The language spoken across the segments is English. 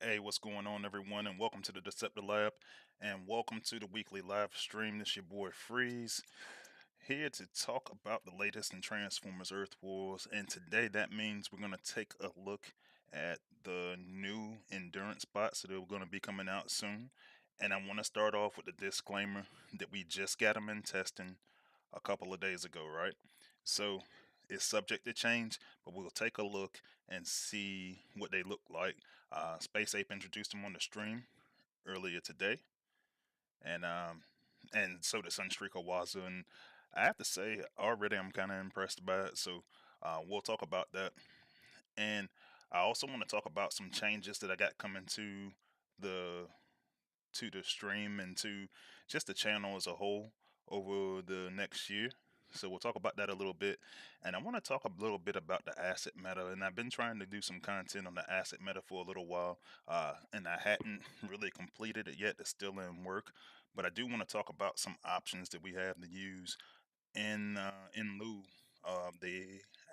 Hey, what's going on, everyone, and welcome to the Deceptilab, and welcome to the weekly live stream. This your boy Freeze, here to talk about the latest in Transformers Earth Wars, and today that means we're going to take a look at the new endurance bots that are going to be coming out soon. And I want to start off with a disclaimer that we just got them in testing a couple of days ago, right? So it's subject to change, but we'll take a look and see what they look like. Space Ape introduced them on the stream earlier today, and so did Sunstreak Owaza, and I have to say already I'm kind of impressed by it. So we'll talk about that, and I also want to talk about some changes that I got coming the to the stream and to just the channel as a whole over the next year. So we'll talk about that a little bit. And I want to talk a little bit about the asset meta. And I've been trying to do some content on the asset meta for a little while. And I hadn't really completed it yet. It's still in work. But I do want to talk about some options that we have to use in lieu of the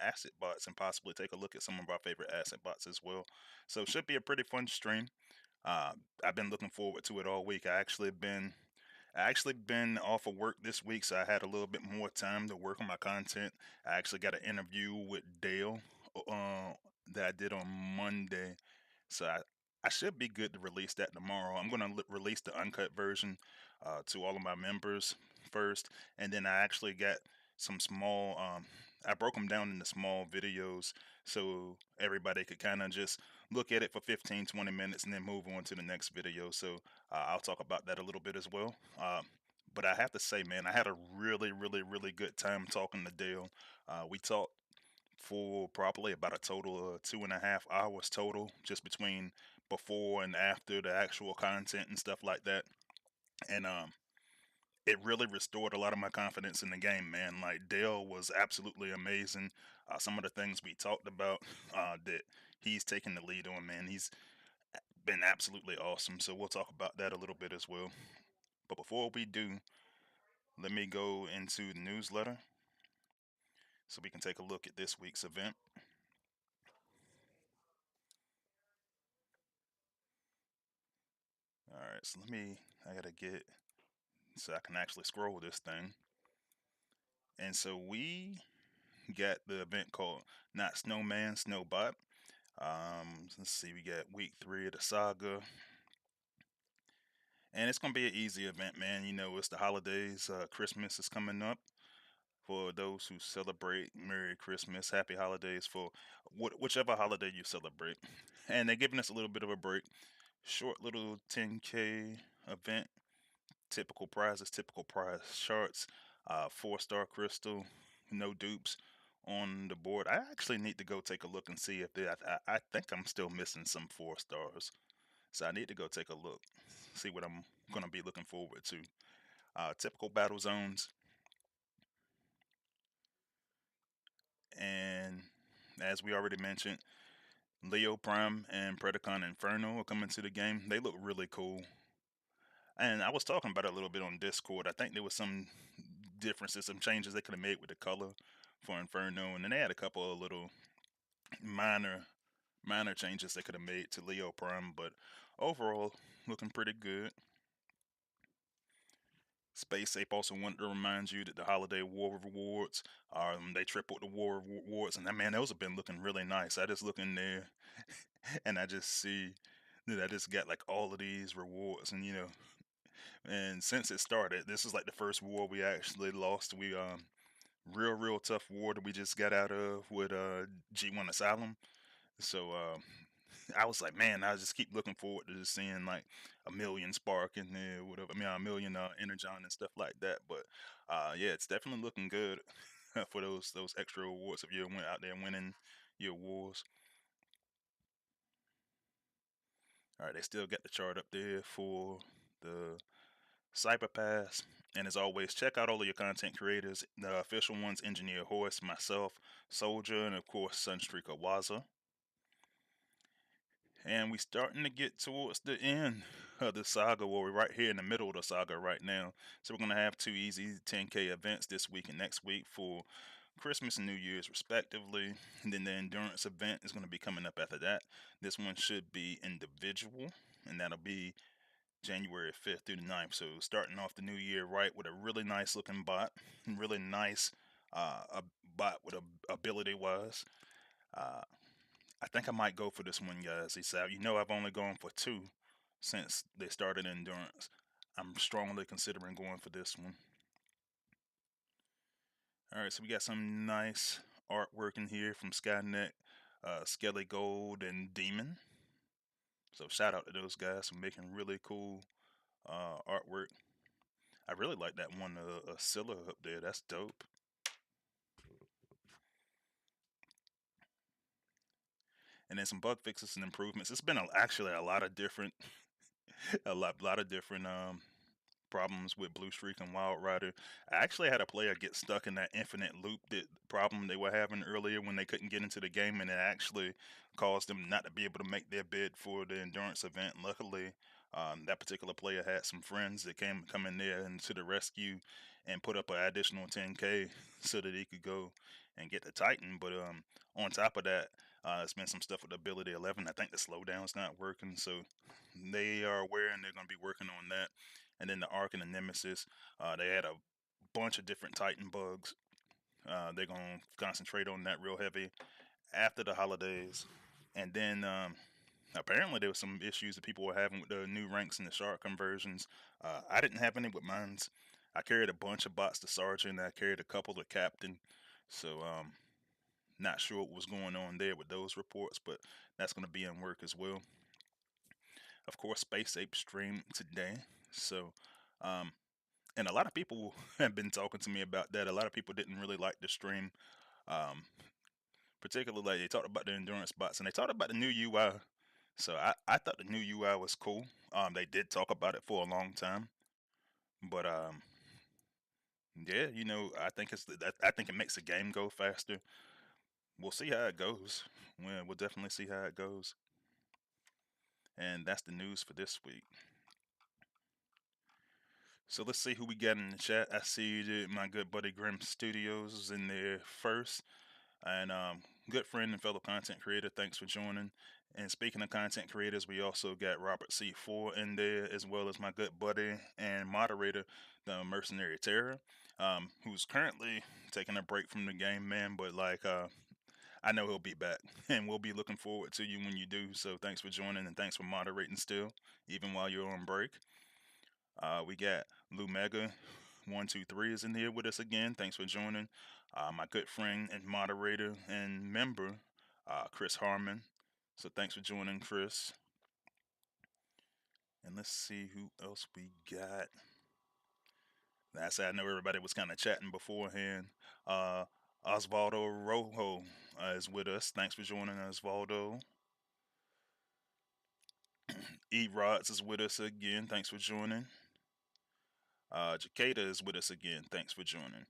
asset bots, and possibly take a look at some of our favorite asset bots as well. So it should be a pretty fun stream. I've been looking forward to it all week. I actually been off of work this week, so I had a little bit more time to work on my content. I actually got an interview with Dale that I did on Monday, so I should be good to release that tomorrow. I'm gonna release the uncut version to all of my members first, and then I actually got some small. I broke them down into small videos so everybody could kind of just look at it for 15, 20 minutes and then move on to the next video. So I'll talk about that a little bit as well. But I have to say, man, I had a really, really, really good time talking to Dale. We talked for probably about a total of 2.5 hours total, just between before and after the actual content and stuff like that. And it really restored a lot of my confidence in the game, man. Like, Dale was absolutely amazing. Some of the things we talked about that he's taken the lead on, man, he's been absolutely awesome. So we'll talk about that a little bit as well. But before we do, let me go into the newsletter so we can take a look at this week's event. All right, so I gotta get so I can actually scroll this thing. And so we got the event called Not Snowman, Snowbot. Let's see, we got week 3 of the saga. And it's gonna be an easy event, man. You know, it's the holidays. Christmas is coming up. For those who celebrate, Merry Christmas, Happy Holidays for whichever holiday you celebrate. And they're giving us a little bit of a break. Short little 10K event. Typical prize charts. 4-star crystal, no dupes on the board. I actually need to go take a look and see if I think I'm still missing some 4 stars. So I need to go take a look, see what I'm going to be looking forward to. Typical battle zones. And as we already mentioned, Leo Prime and Predacon Inferno are coming to the game. They look really cool. And I was talking about it a little bit on Discord. I think there was some differences, some changes they could have made with the color for Inferno, and then they had a couple of little minor changes they could have made to Leo Prime, but overall looking pretty good. Space Ape also wanted to remind you that the Holiday War rewards they tripled the war rewards, and that, man, those have been looking really nice. I just look in there and I just see that I just got like all of these rewards, and and since it started, this is like the first war we actually lost. We real tough war that we just got out of with G1 Asylum. So I was like, man, I just keep looking forward to just seeing like a million spark in there, whatever. I mean, a million energon and stuff like that. But yeah, it's definitely looking good for those extra awards if you went out there winning your wars. All right, they still got the chart up there for the Cyber Pass. And as always, check out all of your content creators, the official ones, Engineer Horse, myself, Soldier, and of course Sunstreaker Waza. And we starting to get towards the end of the saga. Well, we're right here in the middle of the saga right now. So we're gonna have two easy 10K events this week and next week for Christmas and New Year's respectively. And then the endurance event is gonna be coming up after that. This one should be individual, and that'll be January 5th through the 9th. So starting off the new year right with a really nice looking bot, really nice a bot with a ability wise. Uh, I think I might go for this one, guys. He said, you know, I've only gone for two since they started endurance. I'm strongly considering going for this one. All right, so we got some nice artwork in here from Skynet, Skelly Gold, and Demon. So shout out to those guys for making really cool artwork. I really like that one, Scylla up there. That's dope. And then some bug fixes and improvements. It's been actually a lot of different, lot of different problems with Blue Streak and Wild Rider. I actually had a player get stuck in that infinite loop that problem they were having earlier when they couldn't get into the game, and it actually caused them not to be able to make their bid for the endurance event. Luckily, that particular player had some friends that come in there and to the rescue and put up an additional 10K so that he could go and get the Titan. But on top of that, it's been some stuff with Ability 11. I think the slowdown's not working, so they are aware and they're going to be working on that. And then the Ark and the Nemesis, they had a bunch of different Titan bugs. They're going to concentrate on that real heavy after the holidays. And then apparently there was some issues that people were having with the new ranks and the shark conversions. I didn't have any with mines. I carried a bunch of bots to sergeant. I carried a couple to captain. So not sure what was going on there with those reports, but that's going to be in work as well. Of course, Space Ape streamed today. So um, and a lot of people have been talking to me about that. A lot of people didn't really like the stream, um, particularly like they talked about the endurance bots and they talked about the new UI. So I thought the new UI was cool. They did talk about it for a long time, but yeah, you know, I think I think it makes the game go faster. We'll see how it goes. We'll definitely see how it goes. And that's the news for this week. So let's see who we got in the chat. I see that my good buddy Grim Studios is in there first. And good friend and fellow content creator, thanks for joining. And speaking of content creators, we also got Robert C4 in there, as well as my good buddy and moderator, the Mercenary Terror, who's currently taking a break from the game, man. But like, I know he'll be back, and we'll be looking forward to you when you do. So thanks for joining, and thanks for moderating still, even while you're on break. We got Lumega 123 is in here with us again. Thanks for joining. My good friend and moderator and member, Chris Harmon. So thanks for joining, Chris. And let's see who else we got. I said I know everybody was kind of chatting beforehand. Uh, Osvaldo Rojo is with us. Thanks for joining, Osvaldo. E Rods is with us again. Thanks for joining. Jacada is with us again. Thanks for joining.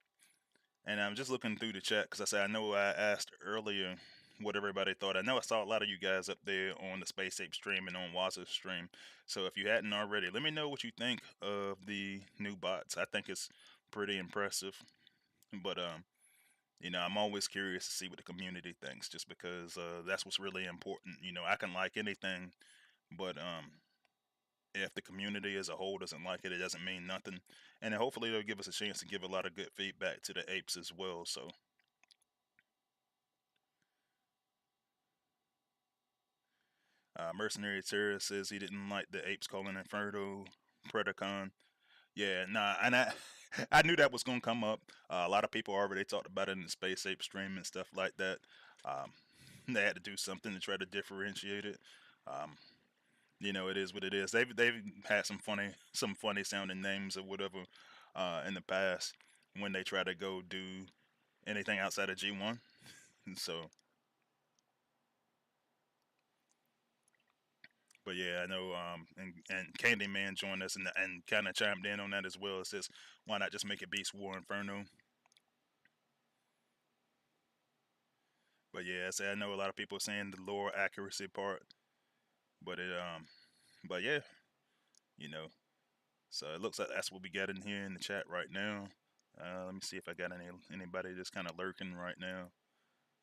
And I'm just looking through the chat because I said I know I asked earlier what everybody thought. I know I saw a lot of you guys up there on the Space Ape stream and on Waza's stream. So if you hadn't already, let me know what you think of the new bots. I think it's pretty impressive. But you know, I'm always curious to see what the community thinks, just because that's what's really important. You know, I can like anything, but if the community as a whole doesn't like it, it doesn't mean nothing. And then hopefully they'll give us a chance to give a lot of good feedback to the apes as well. So Mercenary Terror says he didn't like the apes calling Inferno Predacon. Yeah, nah, and I knew that was gonna come up. A lot of people already talked about it in the Space Ape stream and stuff like that. Um, they had to do something to try to differentiate it. Um, you know, it is what it is. They've had some funny sounding names or whatever in the past when they try to go do anything outside of G1. So But yeah, I know. And Candyman joined us and kind of chimed in on that as well. It says, why not just make it Beast War Inferno? But yeah, I know a lot of people saying the lore accuracy part, but but yeah, you know. So it looks like that's what we got in here in the chat right now. Let me see if I got anybody just kind of lurking right now.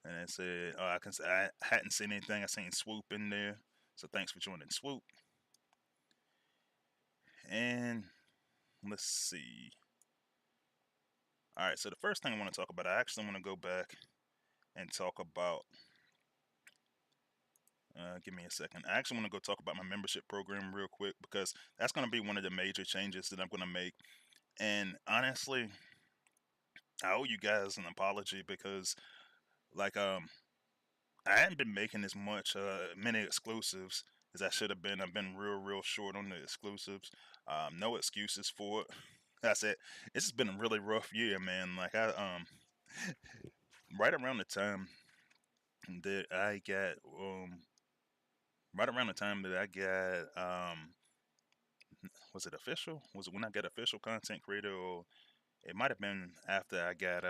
And it said, oh, I hadn't seen anything. I seen Swoop in there. So thanks for joining Swoop. And let's see. All right. So the first thing I want to talk about, I actually want to go back and talk about. Give me a second. I actually want to go talk about my membership program real quick because that's going to be one of the major changes that I'm going to make. And honestly, I owe you guys an apology because, like, I hadn't been making as much many exclusives as I should have been. I've been real short on the exclusives. No excuses for it. I said it's been a really rough year, man. Like right around the time that I got right around the time that I got was it official? Was it when I got official content creator, or it might have been after I got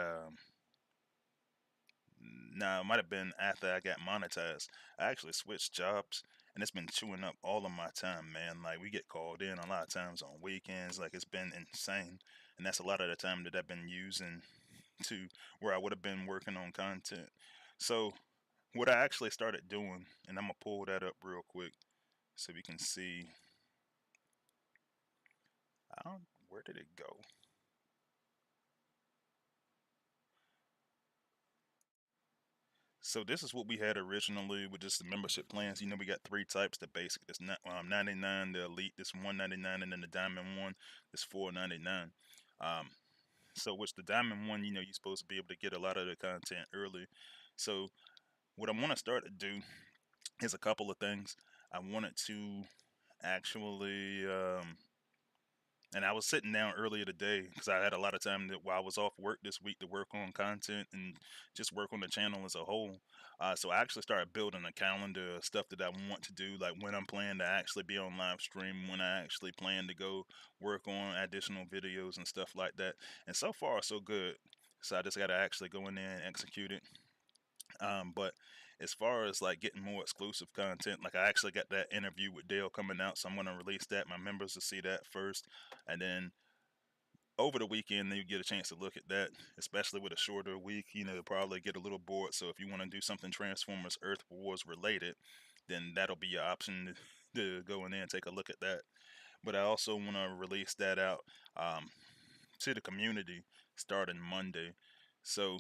no, it might have been after I got monetized. I actually switched jobs, and it's been chewing up all of my time, man. Like we get called in a lot of times on weekends. Like it's been insane, and that's a lot of the time that I've been using to where I would have been working on content. So what I actually started doing, and I'm gonna pull that up real quick so we can see. I don't. Where did it go? So this is what we had originally with just the membership plans. You know, we got three types: the basic, that's 99; the elite, that's 199; and then the diamond one, that's 499. Um, so which the diamond one, you know, you're supposed to be able to get a lot of the content early. So what I want to start to do is a couple of things. I wanted to actually and I was sitting down earlier today because I had a lot of time that while I was off work this week to work on content and just work on the channel as a whole. So I actually started building a calendar of stuff that I want to do, like when I'm planning to actually be on live stream, when I actually plan to go work on additional videos and stuff like that. And so far, so good. So I just got to actually go in there and execute it. But as far as like getting more exclusive content, like I actually got that interview with Dale coming out, so I'm gonna release that. My members will see that first, and then over the weekend you get a chance to look at that, especially with a shorter week. You know, you'll probably get a little bored. So if you want to do something Transformers Earth Wars related, then that'll be your option to go in there and take a look at that. But I also want to release that out. Um, to the community starting Monday. So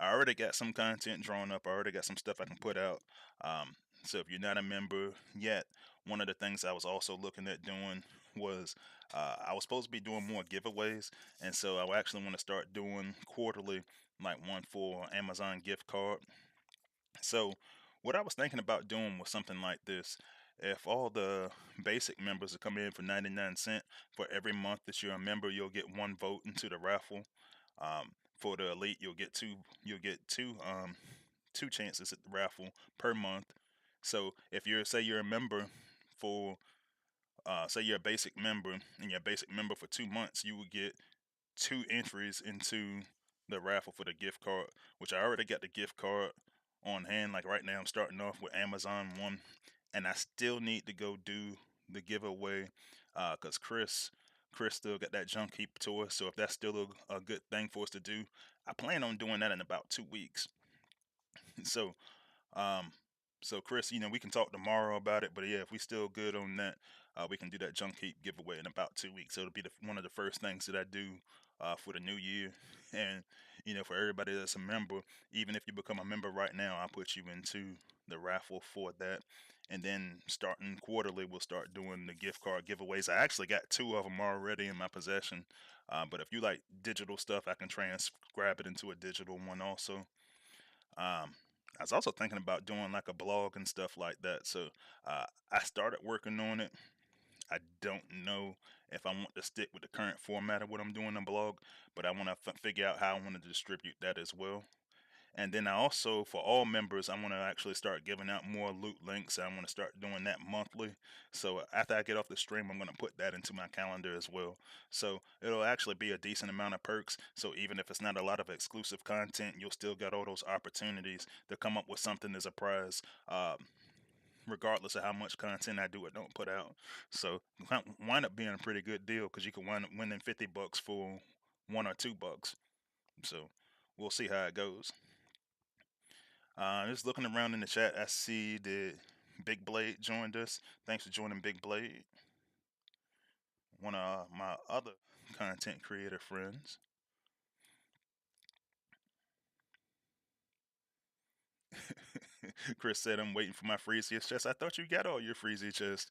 I already got some content drawn up. I already got some stuff I can put out. Um, so if you're not a member yet, one of the things I was also looking at doing was I was supposed to be doing more giveaways, and so I actually want to start doing quarterly, like one for Amazon gift card. So what I was thinking about doing was something like this. If all the basic members are coming in for 99 cents for every month that you're a member, you'll get one vote into the raffle. For the elite, you'll get two. You'll get two chances at the raffle per month. So if you're say you're a member for say you're a basic member and you're a basic member for 2 months, you will get two entries into the raffle for the gift card, which I already got the gift card on hand. Like right now, I'm starting off with Amazon one, and I still need to go do the giveaway because Chris still got that junk heap tour. So if that's still a good thing for us to do, I plan on doing that in about 2 weeks. So um, so Chris, you know, we can talk tomorrow about it, but yeah, if we still good on that, we can do that junk heap giveaway in about 2 weeks. So it'll be one of the first things that I do for the new year. And you know, for everybody that's a member, even if you become a member right now, I'll put you into the raffle for that. And then starting quarterly, we'll start doing the gift card giveaways. I actually got two of them already in my possession. But if you like digital stuff, I can transcribe it into a digital one also. Um, I was also thinking about doing like a blog and stuff like that. So I started working on it. I don't know if I want to stick with the current format of what I'm doing in blog, but I want to figure out how I want to distribute that as well. And then I also, for all members, I want to actually start giving out more loot links. I want to start doing that monthly. So after I get off the stream, I'm going to put that into my calendar as well. So it'll actually be a decent amount of perks. So even if it's not a lot of exclusive content, you'll still get all those opportunities to come up with something as a prize. Regardless of how much content I do or don't put out. So wind up being a pretty good deal because you can wind up winning $50 for $1 or $2. So we'll see how it goes. Just looking around in the chat, I see that Big Blade joined us. Thanks for joining, Big Blade. One of my other content creator friends. Chris said, I'm waiting for my Freezy chest. I thought you got all your Freezy chest.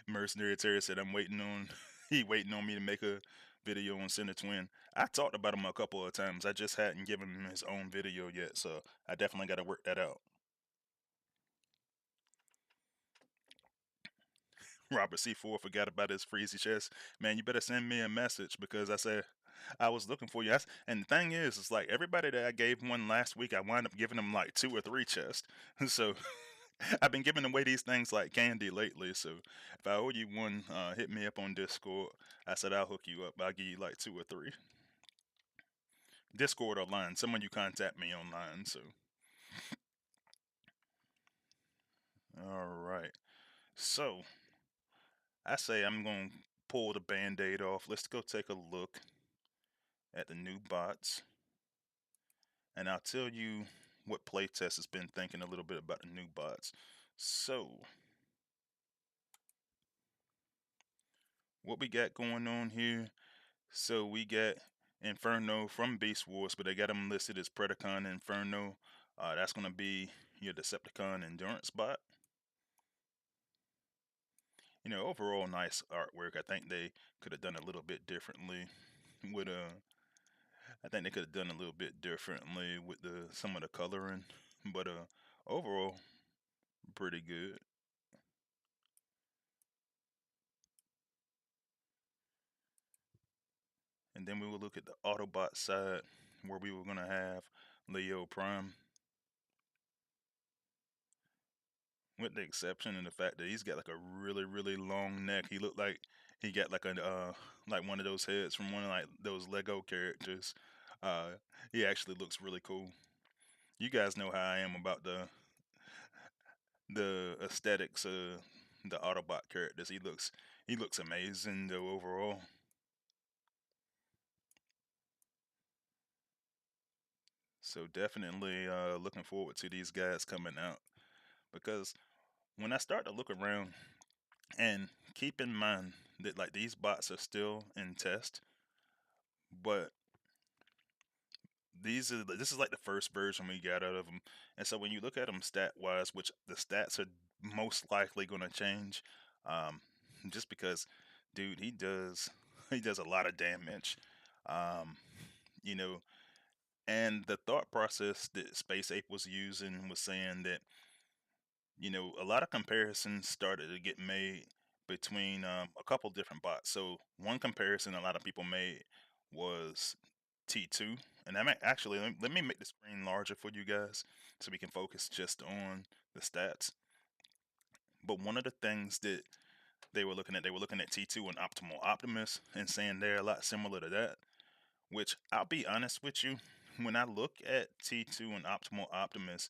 Mercenary Terry said, I'm waiting on, he waiting on me to make a video on Center Twin. I talked about him a couple of times. I just hadn't given him his own video yet, so I definitely got to work that out. Robert C4 forgot about his Freezy chest. Man, you better send me a message because I said I was looking for you. And the thing is, it's like everybody that I gave one last week, I wound up giving them like 2 or 3 chests. So I've been giving away these things like candy lately. So if I owe you one, hit me up on Discord. I said I'll hook you up. I'll give you like 2 or 3. Discord or line. Someone you contact me online. So all right. So I say I'm gonna pull the band-aid off. Let's go take a look at the new bots. And I'll tell you what playtest has been thinking a little bit about the new bots. So, what we got going on here? So we got Inferno from Beast Wars, but they got them listed as Predacon Inferno. That's gonna be your Decepticon endurance bot. Overall nice artwork. I think they could have done a little bit differently with I think they could have done a little bit differently with the some of the coloring, but overall pretty good. And then we will look at the Autobot side where we were gonna have Leo Prime, with the exception of the fact that he's got like a really long neck. He looked like he got like one of those heads from one of like those Lego characters. Uh, he actually looks really cool. You guys know how I am about the aesthetics of the Autobot characters. He looks amazing though overall. So definitely looking forward to these guys coming out because when I start to look around and keep in mind that like these bots are still in test, but this is like the first version we got out of them, and so when you look at them stat wise, which the stats are most likely going to change, um, just because, dude, he does a lot of damage, um, you know, and the thought process that Space Ape was using was saying that a lot of comparisons started to get made between a couple different bots. So one comparison a lot of people made was T2, and actually let me make the screen larger for you guys so we can focus just on the stats. But one of the things that they were looking at T2 and Optimal Optimus and saying they're a lot similar to that. Which I'll be honest with you, when I look at T2 and Optimal Optimus,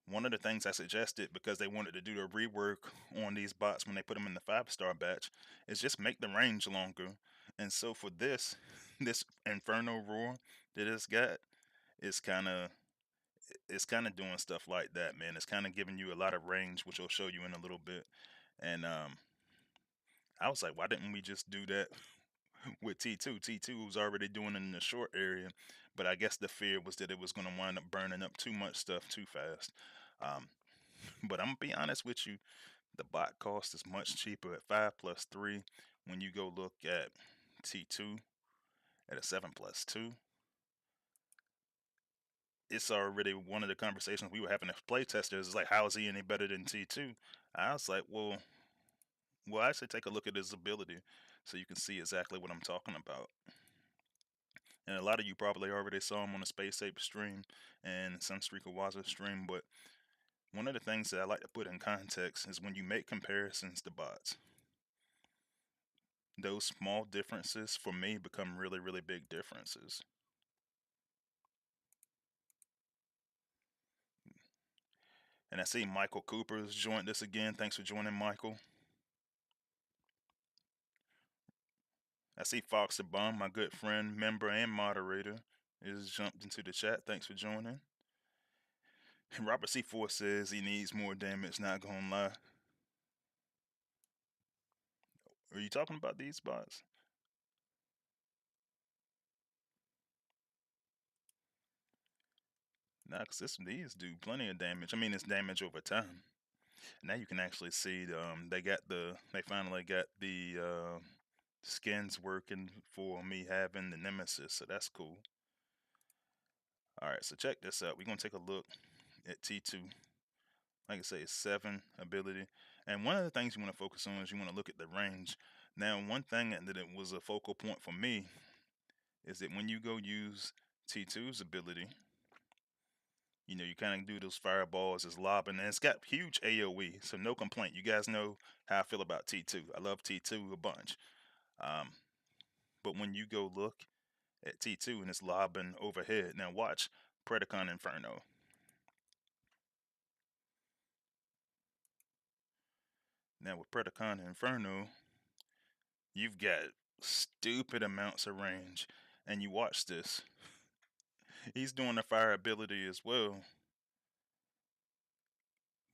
one of the things I suggested because they wanted to do the rework on these bots when they put them in the 5-star batch is just make the range longer. And so for this Inferno roar that it's got is kind of doing stuff like that, man. It's kind of giving you a lot of range, which I'll show you in a little bit. And I was like, why didn't we just do that with T2? T2 was already doing it in the short area, but I guess the fear was that it was going to wind up burning up too much stuff too fast. Um, but I'm gonna be honest with you, the bot cost is much cheaper at 5+3 when you go look at T2 at a 7+2. It's already one of the conversations we were having as playtesters is like, how is he any better than T2? I was like, well, I should take a look at his ability so you can see exactly what I'm talking about. And a lot of you probably already saw him on the Space Ape stream and Sunstreaker Waza stream, but one of the things that I like to put in context is when you make comparisons to bots, those small differences for me become really, really big differences. And I see Michael Cooper's joined us again. Thanks for joining, Michael. I see Fox the Bum, my good friend, member, and moderator, is jumped into the chat. Thanks for joining. And Robert C4 says he needs more damage, not gonna lie. Are you talking about these bots? Nah, because these do plenty of damage. I mean, it's damage over time. Now you can actually see they finally got the skins working for me having the Nemesis, so that's cool. All right, so check this out. We're gonna take a look at T2. Like I say, it's 7 ability, and one of the things you want to focus on is you want to look at the range. Now, one thing that it was a focal point for me is that when you go use T2's ability, you kind of do those fireballs as lobbing, and it's got huge AoE, so no complaint. You guys know how I feel about T2. I love T2 a bunch. Um, but when you go look at T2 and it's lobbing overhead, now watch Predacon Inferno. Now with Predacon Inferno, you've got stupid amounts of range, and you watch this. He's doing the fire ability as well,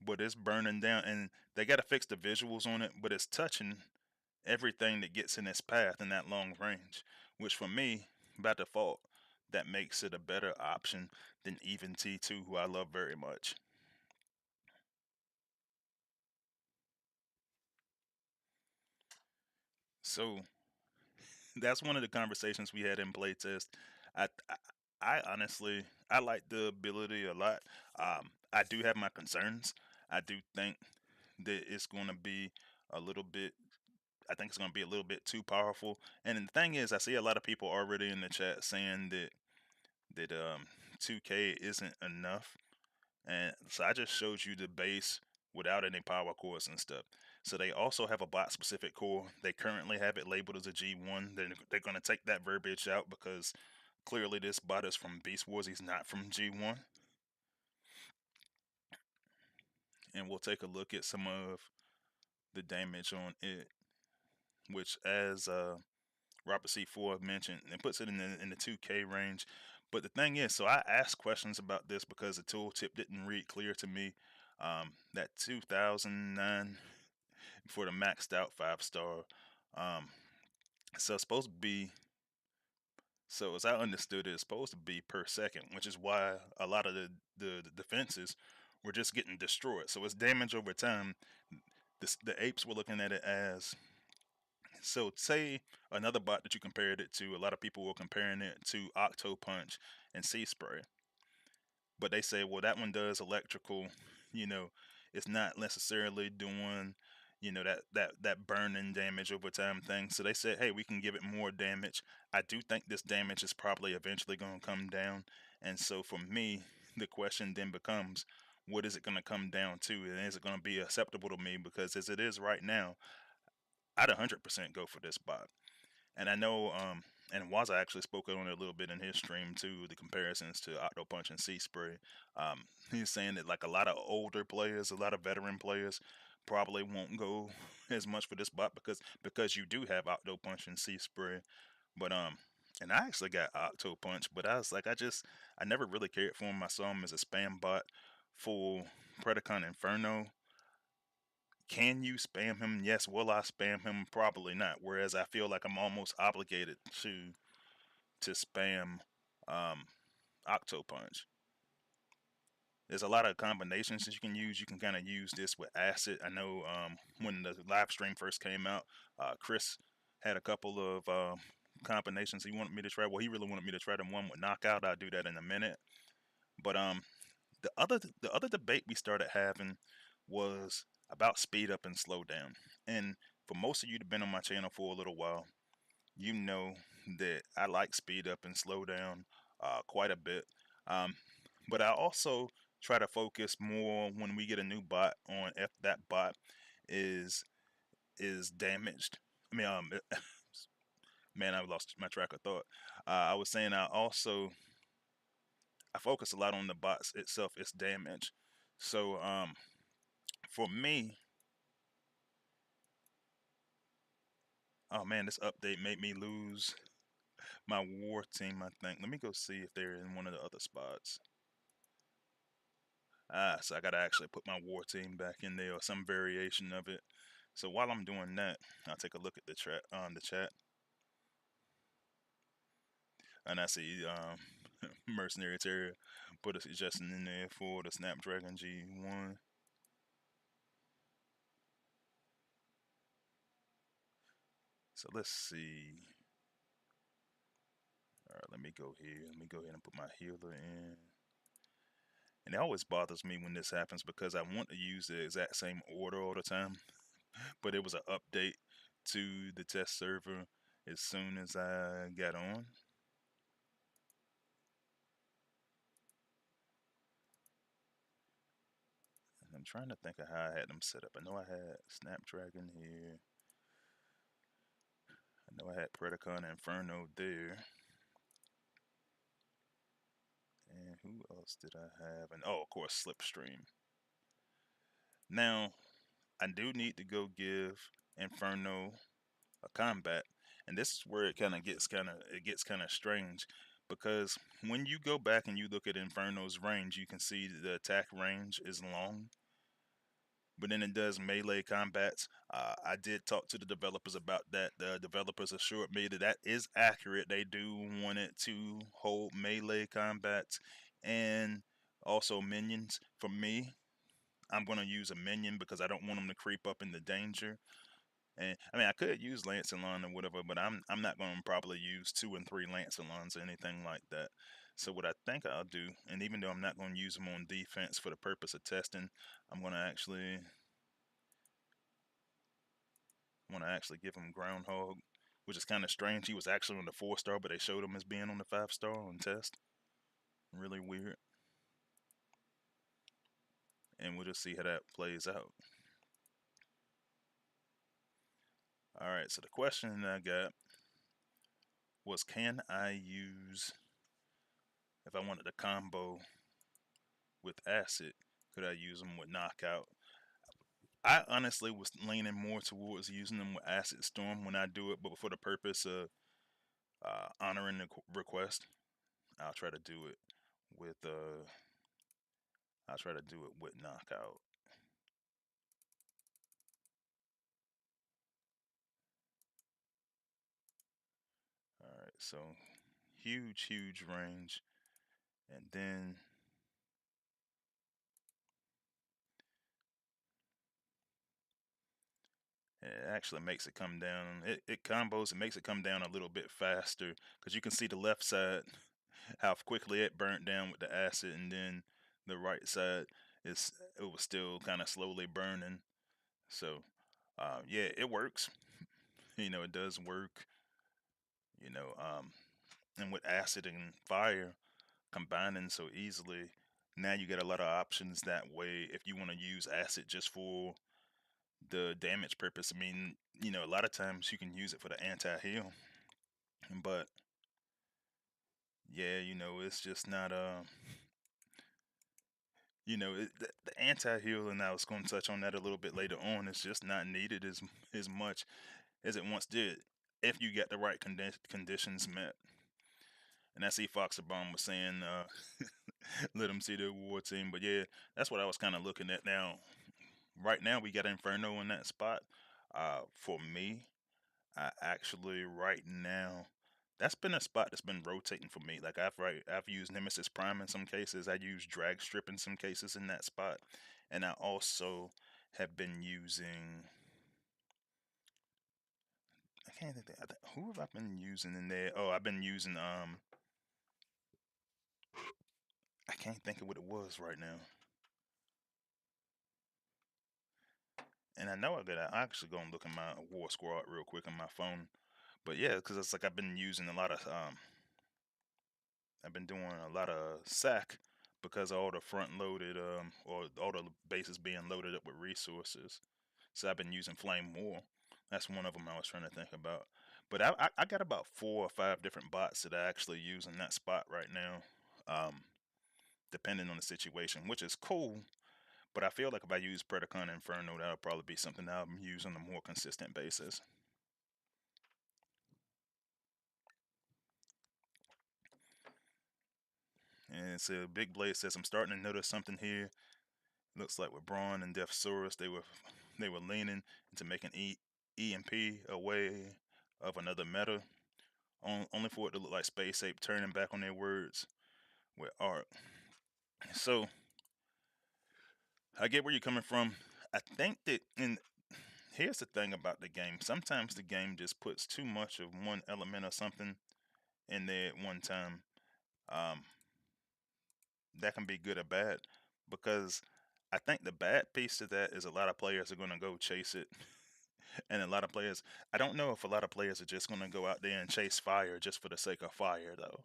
but it's burning down, and they got to fix the visuals on it, but it's touching everything that gets in its path in that long range, which for me, by default, that makes it a better option than even T2, who I love very much. So that's one of the conversations we had in playtest. I, I, I honestly, I like the ability a lot. I do have my concerns. I do think that it's going to be a little bit. I think it's going to be a little bit too powerful. And the thing is, I see a lot of people already in the chat saying that 2K isn't enough, and so I just showed you the base without any power cores and stuff. So they also have a bot specific core. They currently have it labeled as a G1. They're going to take that verbiage out because clearly this bot is from Beast Wars. He's not from G1. And we'll take a look at some of the damage on it, which as Robert C4 mentioned, and puts it in the 2K range. But the thing is, so I asked questions about this because the tooltip didn't read clear to me. That 2009 for the maxed out 5-star. Um, so it's supposed to be. So as I understood it, it's supposed to be per second, which is why a lot of the defenses were just getting destroyed. So it's damage over time. The apes were looking at it as, so say another bot that you compared it to. A lot of people were comparing it to Octo Punch and Sea Spray, but they say, well, that one does electrical. You know, it's not necessarily doing, that burning damage over time thing. So they said, hey, we can give it more damage. I do think this damage is probably eventually going to come down, and so for me, the question then becomes, what is it going to come down to, and is it going to be acceptable to me? Because as it is right now, I'd 100% go for this bot. And I know, and Waza actually spoke on it a little bit in his stream too, the comparisons to Octo Punch and Sea Spray. He's saying that like a lot of older players, a lot of veteran players, probably won't go as much for this bot because you do have Octo Punch and Sea Spray. But and I actually got Octo Punch, but I was like, I never really cared for him. I saw him as a spam bot for Predacon Inferno. Can you spam him? Yes. Will I spam him? Probably not. Whereas I feel like I'm almost obligated to spam um, Octo Punch. There's a lot of combinations that you can use. You can kind of use this with Acid. I know when the live stream first came out, Chris had a couple of combinations he wanted me to try. Well, he really wanted me to try the one with Knockout. I'll do that in a minute. But the other debate we started having was about speed up and slow down. And for most of you that have been on my channel for a little while, you know that I like speed up and slow down quite a bit. Um, but I also try to focus more when we get a new bot on if that bot is damaged. I mean, man, I lost my track of thought. I was saying I focus a lot on the bots itself, its damage. So for me, oh man, this update made me lose my war team, I think. Let me go see if they're in one of the other spots. So I gotta actually put my war team back in there or some variation of it. So while I'm doing that, I'll take a look at the chat and I see Mercenary Terrier put a suggestion in there for the Snapdragon G1. So let's see. All right, let me go here. Let me go ahead and put my healer in. And it always bothers me when this happens because I want to use the exact same order all the time, but it was an update to the test server as soon as I got on. And I'm trying to think of how I had them set up. I know I had Snapdragon here. I know I had Predacon and Inferno there. And who else did I have? And oh, of course, Slipstream. Now, I do need to go give Inferno a combat, and this is where it gets kind of strange because when you go back and you look at Inferno's range, you can see the attack range is long, but then it does melee combats. I did talk to the developers about that. The developers assured me that that is accurate. They do want it to hold melee combats and also minions. For me, I'm gonna use a minion because I don't want them to creep up into danger. And I mean, I could use Lancelot or whatever, but I'm not going to probably use 2 and 3 Lancelots or anything like that. So what I think I'll do, and even though I'm not going to use them on defense for the purpose of testing, I'm going to actually give him Groundhog, which is kind of strange. He was actually on the 4-star, but they showed him as being on the 5-star on test. Really weird. And we'll just see how that plays out. All right. So the question that I got was, can I use if I wanted a combo with acid, could I use them with knockout? I honestly was leaning more towards using them with acid storm when I do it, but for the purpose of honoring the request, I'll try to do it with knockout. All right, so huge range, and then it actually makes it come down. It combos. It makes it come down a little bit faster because you can see the left side how quickly it burnt down with the acid, and then the right side it was still kind of slowly burning. So yeah, it works. It does work. You know, um, and with acid and fire combining so easily, now you get a lot of options that way. If you want to use acid just for the damage purpose, I mean, a lot of times you can use it for the anti-heal, but yeah, it's just not the anti-heal, and I was going to touch on that a little bit later on. It's just not needed as much as it once did if you get the right conditions met. And I see Foxabomb was saying, let them see their war team. But yeah, that's what I was kind of looking at. Now, right now, we got Inferno in that spot. For me, I actually right now, that's been a spot that's been rotating for me. Like I've used Nemesis Prime in some cases. I use Drag Strip in some cases in that spot, and I also have been using. I can't think. Who have I been using in there? Oh, I've been using. I can't think of what it was right now. And I know I got. I actually go and look at my War Squad real quick on my phone. But yeah, because it's like I've been using a lot of I've been doing a lot of sack because all the front loaded or all the bases being loaded up with resources. So I've been using flame more. That's one of them I was trying to think about. But I got about 4 or 5 different bots that I actually use in that spot right now, depending on the situation, which is cool. But I feel like if I use Predacon and Inferno, that'll probably be something that I'm using on a more consistent basis. And so Big Blade says I'm starting to notice something here. Looks like with Braun and Deathsaurus, they were leaning into making EMP a way of another meta, only for it to look like Space Ape turning back on their words with art. So I get where you're coming from. I think that, and here's the thing about the game. Sometimes the game just puts too much of one element or something in there at one time. Um, that can be good or bad because I think the bad piece to that is a lot of players are going to go chase it. And a lot of players, I don't know if a lot of players are just going to go out there and chase fire just for the sake of fire, though.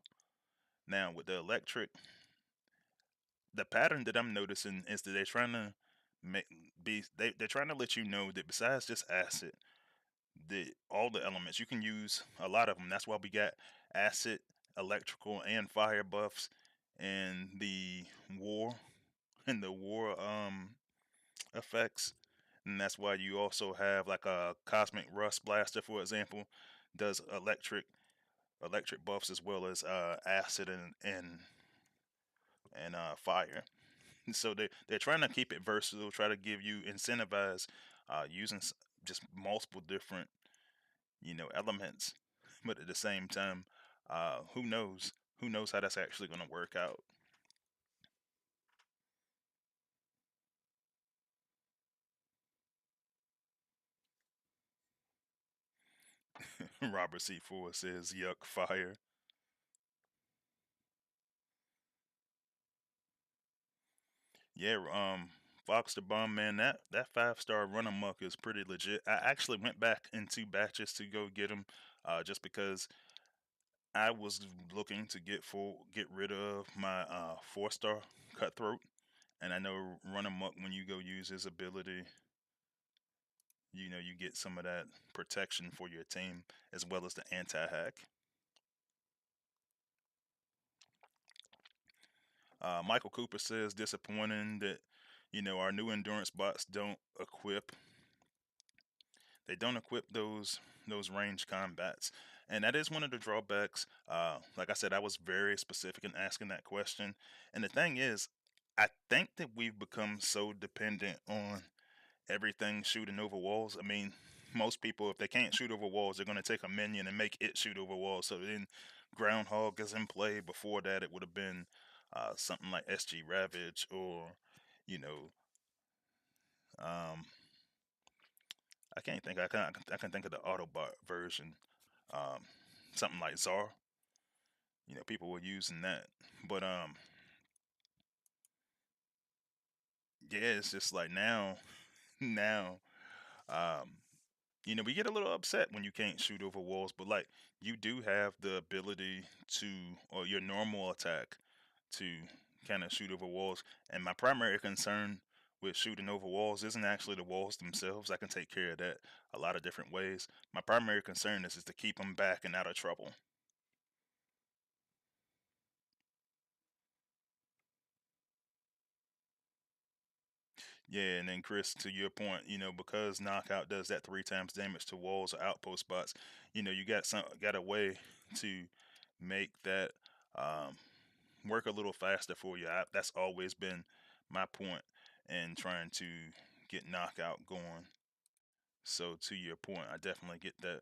Now, with the electric, the pattern that I'm noticing is that they're trying to make they're trying to let you know that besides just acid, all the elements you can use a lot of them. That's why we got acid, electrical, and fire buffs in the war in the war effects, and that's why you also have like a cosmic rust blaster, for example, does electric buffs as well as acid and fire. So they're trying to keep it versatile, try to give you incentivize using just multiple different elements, but at the same time, who knows? Who knows how that's actually going to work out? Robert C4 says, "Yuck, fire." Yeah, Fox the Bomb man, that 5-star run amok is pretty legit. I actually went back in 2 batches to go get him, just because I was looking to get rid of my 4-star cutthroat, and I know run amok when you go use his ability, you get some of that protection for your team as well as the anti-hack. Michael Cooper says disappointing that our new endurance bots don't equip those range combats, and that is one of the drawbacks. Like I said, I was very specific in asking that question, and the thing is, I think that we've become so dependent on everything shooting over walls. I mean, most people, if they can't shoot over walls, they're going to take a minion and make it shoot over walls. So then Groundhog is in play. Before that, it would have been something like SG Ravage, or you know, um, I can't think. I can think of the Autobot version, um, something like Czar. People were using that, but yeah, it's just like now, now, um, we get a little upset when you can't shoot over walls, but like you do have the ability to, or your normal attack to kind of shoot over walls. And my primary concern with shooting over walls isn't actually the walls themselves. I can take care of that a lot of different ways. My primary concern is to keep them back and out of trouble. Yeah, and then Chris, to your point, because knockout does that 3 times damage to walls or outpost spots, you got a way to make that um, work a little faster for you. That's always been my point in trying to get knockout going. So to your point, I definitely get that.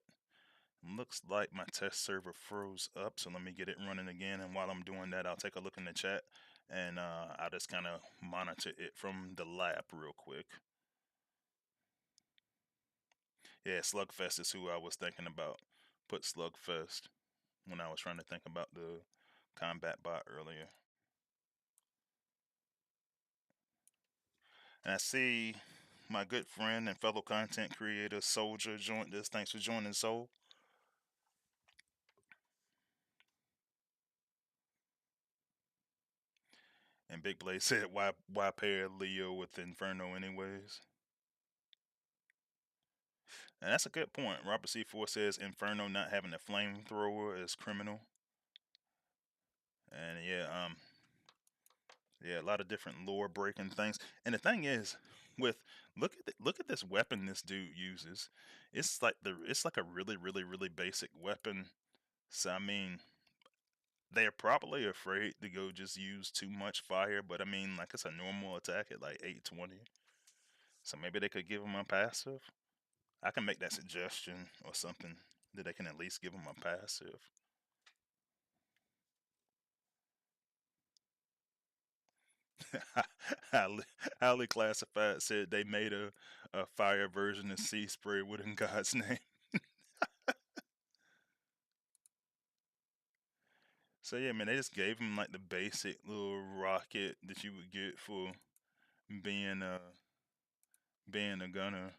Looks like my test server froze up, so let me get it running again. And while I'm doing that, I'll take a look in the chat, and I'll just kind of monitor it from the lab real quick. Yeah, Slugfest is who I was thinking about. Put Slugfest when I was trying to think about the combat bot earlier. And I see my good friend and fellow content creator Soldier joined us. Thanks for joining, Soul. And Big Blade said, why pair Leo with Inferno anyways? And that's a good point. Robert C4 says Inferno not having a flamethrower is criminal. And yeah, a lot of different lore breaking things. And the thing is, with look at this weapon this dude uses. It's like a really basic weapon. So I mean, they're probably afraid to go just use too much fire, but I mean, like it's a normal attack at like 820. So maybe they could give him a passive. I can make that suggestion or something that they can at least give him a passive. highly, highly classified said they made a fire version of sea spray with in God's name. So yeah, man, they just gave him like the basic little rocket that you would get for being a being a gunner.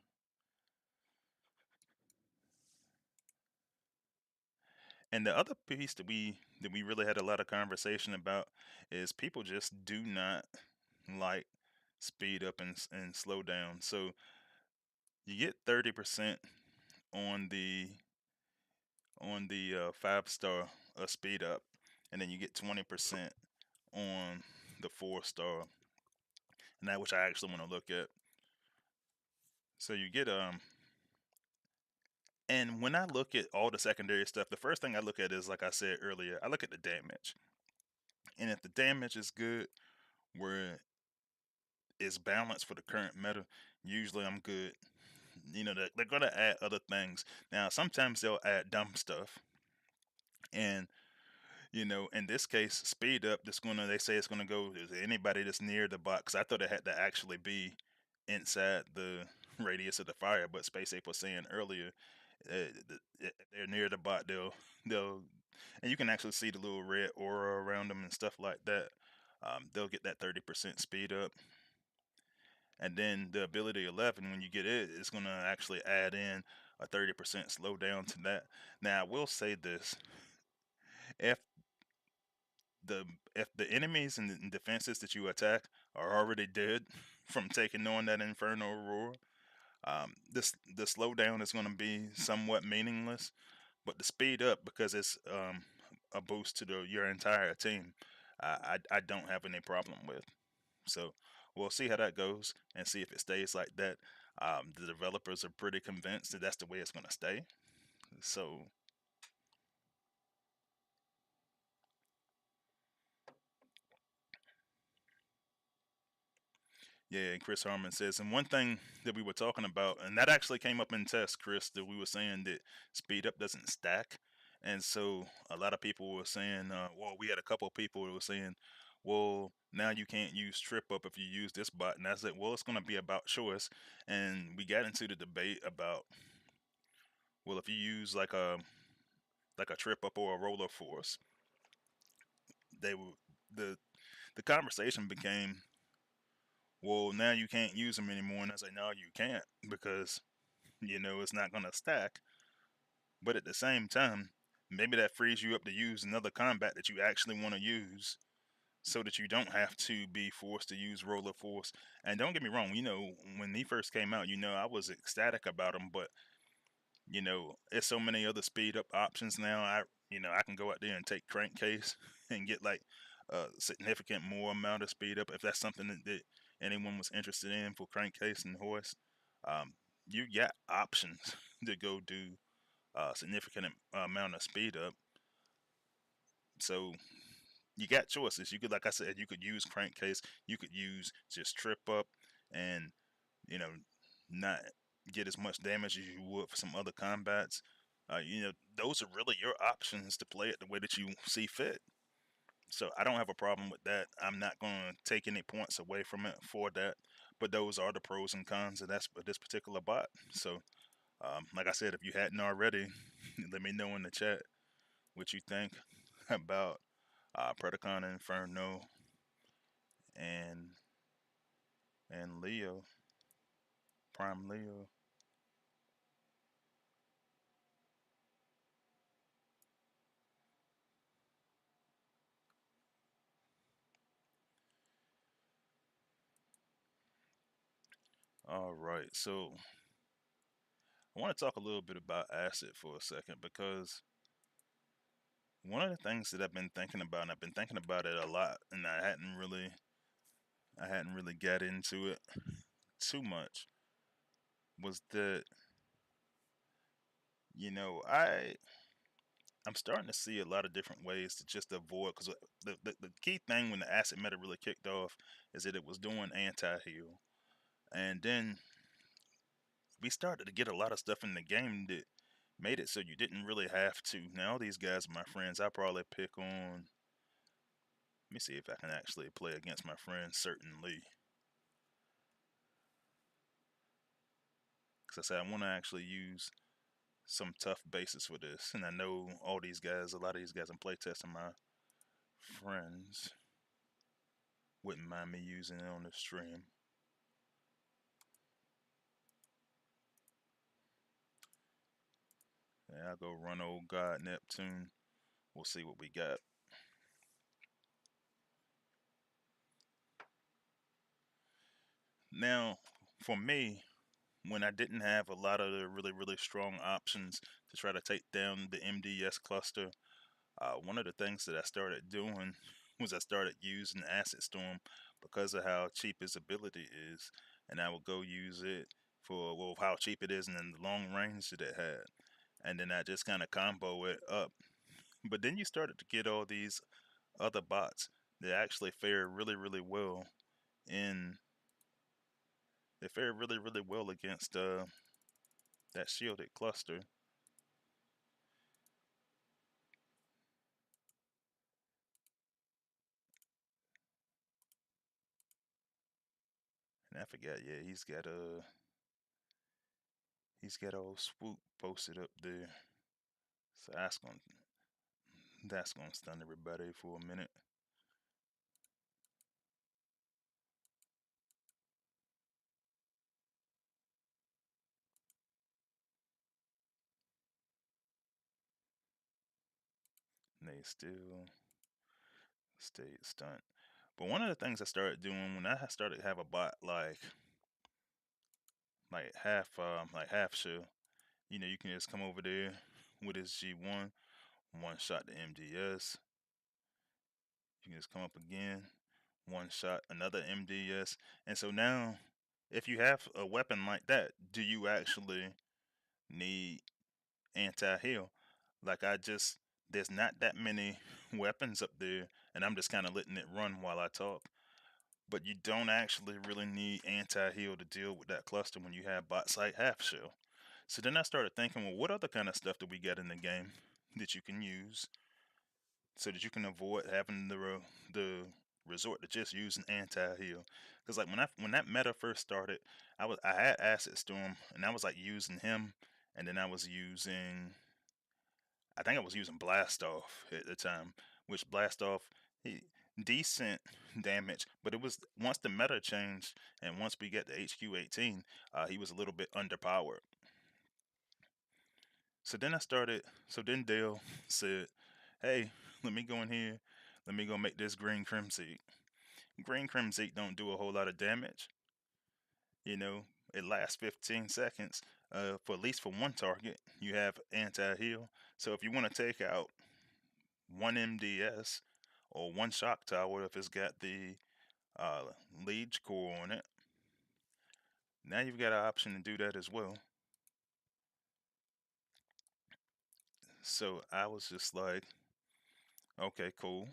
And the other piece that we really had a lot of conversation about is people just do not like speed up and slow down. So you get 30% on the 5 star speed up, and then you get 20% on the 4 star, and that which I actually want to look at. So you get and when I look at all the secondary stuff, the first thing I look at is, like I said earlier, I look at the damage, and if the damage is good, where it's balanced for the current meta, usually I'm good. You know, they're gonna add other things. Now sometimes they'll add dumb stuff, and you know, in this case, speed up. That's gonna. They say it's gonna go to anybody that's near the bot. Because I thought it had to actually be inside the radius of the fire. But Space Ape was saying earlier, if they're near the bot, they'll, and you can actually see the little red aura around them and stuff like that. They'll get that 30% speed up, and then the ability 11, when you get it, it's gonna actually add in a 30% slowdown to that. Now I will say this: if the if the enemies and defenses that you attack are already dead from taking on that Inferno roar, the slowdown is going to be somewhat meaningless. But the speed up, because it's a boost to your entire team, I don't have any problem with. So we'll see how that goes and see if it stays like that. The developers are pretty convinced that that's the way it's going to stay. So yeah, and Chris Harmon says, and one thing that we were talking about, and that actually came up in test, Chris, that we were saying that speed up doesn't stack. And so a lot of people were saying, well, we had a couple of people who were saying, well, now you can't use trip up if you use this bot. And I said, well, it's going to be about choice. And we got into the debate about, well, if you use like a trip up or a roller force, they were the the conversation became, well, now you can't use them anymore. And I said, no, you can't, because you know it's not going to stack. But at the same time, maybe that frees you up to use another combat that you actually want to use, so that you don't have to be forced to use roller force. And don't get me wrong, you know, when he first came out, you know, I was ecstatic about him. But you know, there's so many other speed up options now. I can go out there and take crankcase and get like a significant more amount of speed up if that's something that anyone was interested in for crankcase and hoist. Um, you got options to go do a significant amount of speed up. So you got choices. You could, like I said, you could use crankcase. You could use just trip up, and you know, not get as much damage as you would for some other combats. You know, those are really your options to play it the way that you see fit. So I don't have a problem with that. I'm not going to take any points away from it for that. But those are the pros and cons of this particular bot. So, like I said, if you hadn't already, let me know in the chat what you think about Predacon, Inferno, and Leo, Prime Leo. All right, so I want to talk a little bit about acid for a second because one of the things that I've been thinking about, and I've been thinking about it a lot, and I hadn't really got into it too much, was that I'm starting to see a lot of different ways to just avoid because the key thing when the acid meta really kicked off is that it was doing anti-heal, and then we started to get a lot of stuff in the game that made it so you didn't really have to. Now all these guys are my friends. I probably pick on. Let me see if I can actually play against my friends. Certainly, because I said I want to actually use some tough bases for this, and I know all these guys. A lot of these guys I'm playtesting my friends wouldn't mind me using it on the stream. Yeah, I'll go run old God Neptune. We'll see what we got. Now, for me, when I didn't have a lot of the really strong options to try to take down the MDS cluster, one of the things that I started doing was I started using Acid Storm because of how cheap his ability is, and I would go use it for how cheap it is and then the long range that it had, and then I just kind of combo it up. But then you started to get all these other bots that actually fare really well in they fare really well against that shielded cluster. And I forgot, yeah, he's got old swoop posted up there. So that's gonna stun everybody for a minute. And they still stayed stunned. But one of the things I started doing when I started to have a bot like half shell, you can just come over there with his G1, one shot to MDS. You can just come up again, one shot, another MDS. And so now, if you have a weapon like that, do you actually need anti-heal? Like there's not that many weapons up there, and I'm just kind of letting it run while I talk. But you don't actually really need anti-heal to deal with that cluster when you have bots like half shell. So then I started thinking, well, what other kind of stuff do we get in the game that you can use so that you can avoid having the resort to just using anti-heal? Because like when that meta first started, I had Acid Storm and I was like using him, and then I think I was using Blast Off at the time, which Blast Off he decent damage, but it was once the meta changed and once we get to HQ18, he was a little bit underpowered. So then Dale said, "Hey, let me go in here. Let me go make this Green Crimson. Green Crimson don't do a whole lot of damage. You know, it lasts 15 seconds. For at least for one target, you have anti-heal. So if you want to take out one MDS or one shock tower if it's got the uh, Liege core on it, now you've got an option to do that as well." So I was just like, okay, cool.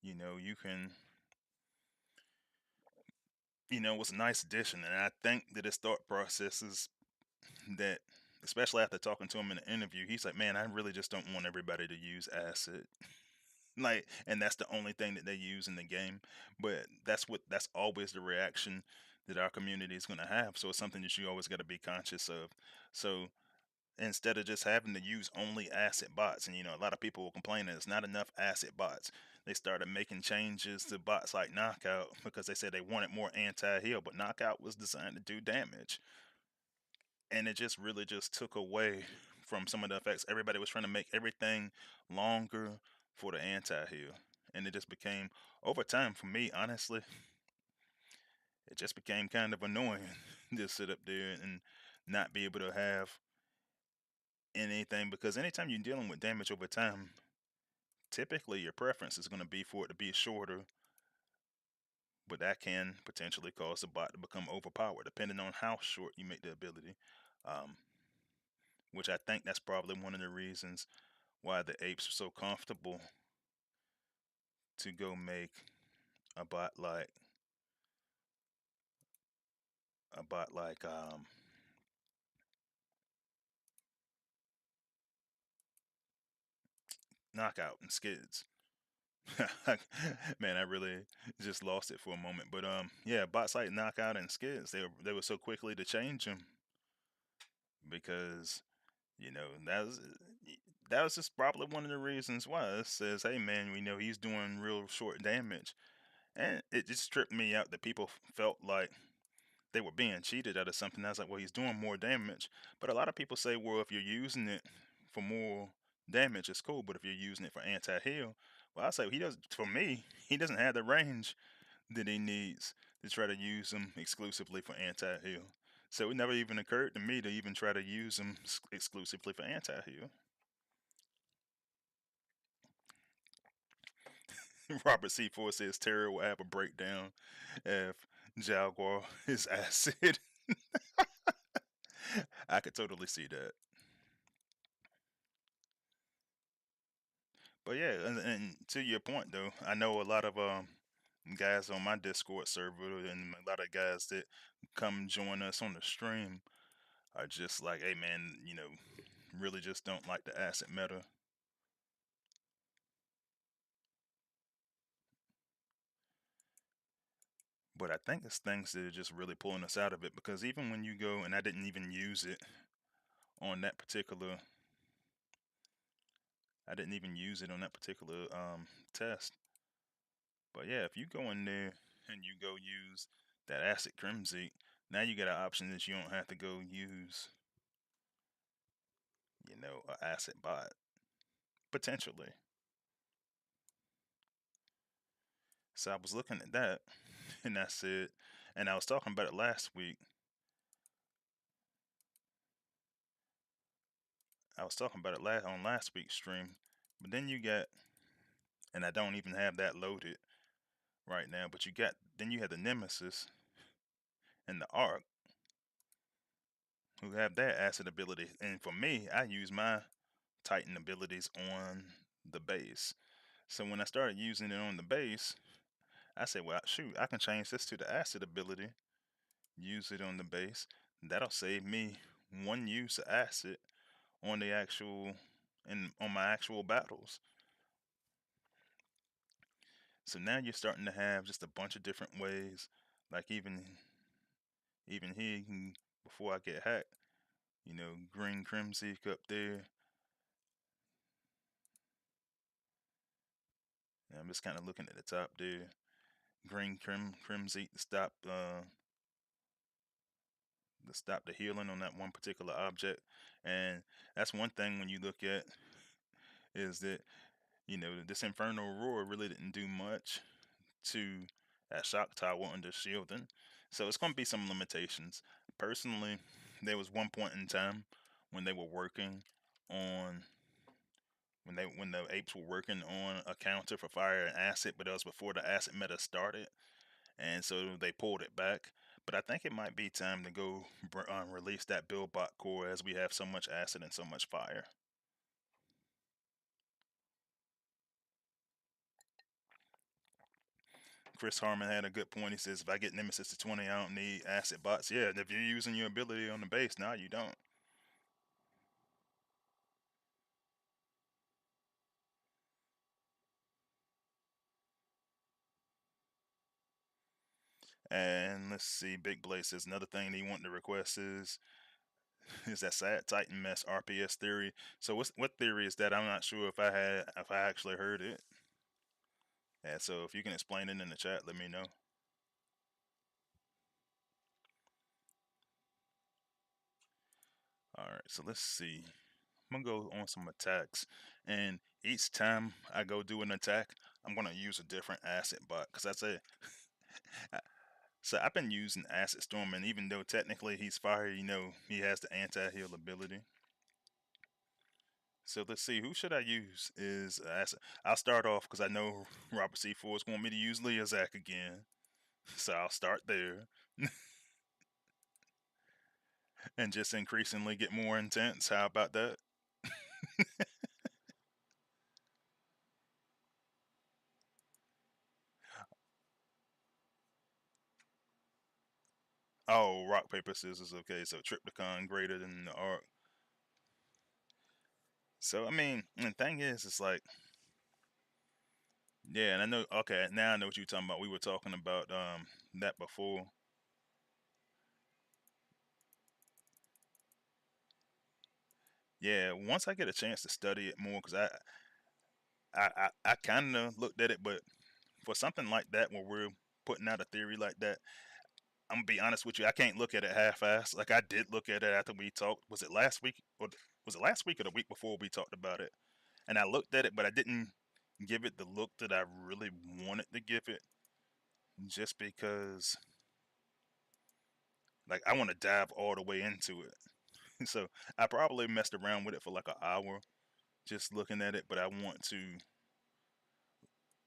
You can, it was a nice addition. And I think that his thought process is that, especially after talking to him in the interview, he's like, man, I really just don't want everybody to use acid. Like, and that's the only thing that they use in the game. But that's always the reaction that our community is going to have. So it's something that you always got to be conscious of. So instead of just having to use only acid bots, and a lot of people will complain that it's not enough acid bots, they started making changes to bots like Knockout because they said they wanted more anti-heal, but Knockout was designed to do damage, and it just really just took away from some of the effects. Everybody was trying to make everything longer for the anti-heal, and it just became, over time, for me honestly, it just became kind of annoying to sit up there and not be able to have anything, because anytime you're dealing with damage over time, typically your preference is going to be for it to be shorter, but that can potentially cause the bot to become overpowered depending on how short you make the ability. Um, which I think that's probably one of the reasons why the apes are so comfortable to go make a bot like a bot like Knockout and Skids. Man, I really just lost it for a moment. But yeah, bots like Knockout and Skids, they were so quickly to change them because that was just probably one of the reasons why it says, hey man, we know he's doing real short damage, and it just tripped me out that people felt like they were being cheated out of something. I was like, well, he's doing more damage, but a lot of people say, well, if you're using it for more damage, it's cool, but if you're using it for anti-heal, well, I say he does. For me, he doesn't have the range that he needs to try to use them exclusively for anti-heal. So it never even occurred to me to even try to use them exclusively for anti-heal. Robert C4 says Terry will have a breakdown if Jaguar is acid. I could totally see that. But yeah, and to your point though, I know a lot of guys on my Discord server and a lot of guys that come join us on the stream are just like, hey man, really just don't like the acid meta. But I think it's things that are just really pulling us out of it, because even when you go, and I didn't even use it on that particular, I didn't even use it on that particular test. But yeah, if you go in there and you go use that acid crimson, now you get an option that you don't have to go use, a acid bot potentially. So I was looking at that, and I said, and I was talking about it last week. I was talking about it on last week's stream, but then you got, and I don't even have that loaded right now. But then you had the Nemesis and the Arc, who have their acid ability. And for me, I use my Titan abilities on the base. So when I started using it on the base, I said, well, shoot, I can change this to the acid ability, use it on the base. That'll save me one use of acid on the actual on my actual battles. So now you're starting to have just a bunch of different ways. Like even here, before I get hacked, green crimson up there. And I'm just kind of looking at the top there. Green crimson to stop the healing on that one particular object. And that's one thing when you look at, is that this Inferno roar really didn't do much to that shock tower under shielding. So it's going to be some limitations. Personally, there was one point in time when they were working on when the apes were working on a counter for fire and acid, but it was before the acid meta started, and so they pulled it back. But I think it might be time to go release that build bot core, as we have so much acid and so much fire. Chris Harmon had a good point. He says, if I get Nemesis to 20, I don't need acid bots. Yeah, if you're using your ability on the base, now you don't. And let's see, Big Blaze says another thing he wanted to request is that sad Titan mess RPS theory. So what theory is that? I'm not sure if I actually heard it. Yeah, so if you can explain it in the chat, let me know. All right, so let's see. I'm gonna go on some attacks, and each time I go do an attack, I'm gonna use a different acid bot, because that's it. So I've been using Acid Storm, and even though technically he's fire, he has the anti-heal ability. So let's see, who should I use? I'll start off because I know Robert C. Ford's want me to use Leozak again, so I'll start there, and just increasingly get more intense. How about that? Oh, rock paper scissors. Okay, so Tripticon greater than the arc. So I mean, the thing is, it's like, yeah, and I know. Okay, now I know what you're talking about. We were talking about that before. Yeah, once I get a chance to study it more, because I kind of looked at it, but for something like that, where we're putting out a theory like that, I'm gonna be honest with you, I can't look at it half-assed. Like I did look at it after we talked. Was it last week, or was it last week or the week before we talked about it? And I looked at it, but I didn't give it the look that I really wanted to give it, just because like I want to dive all the way into it. So I probably messed around with it for like an hour just looking at it, but I want to,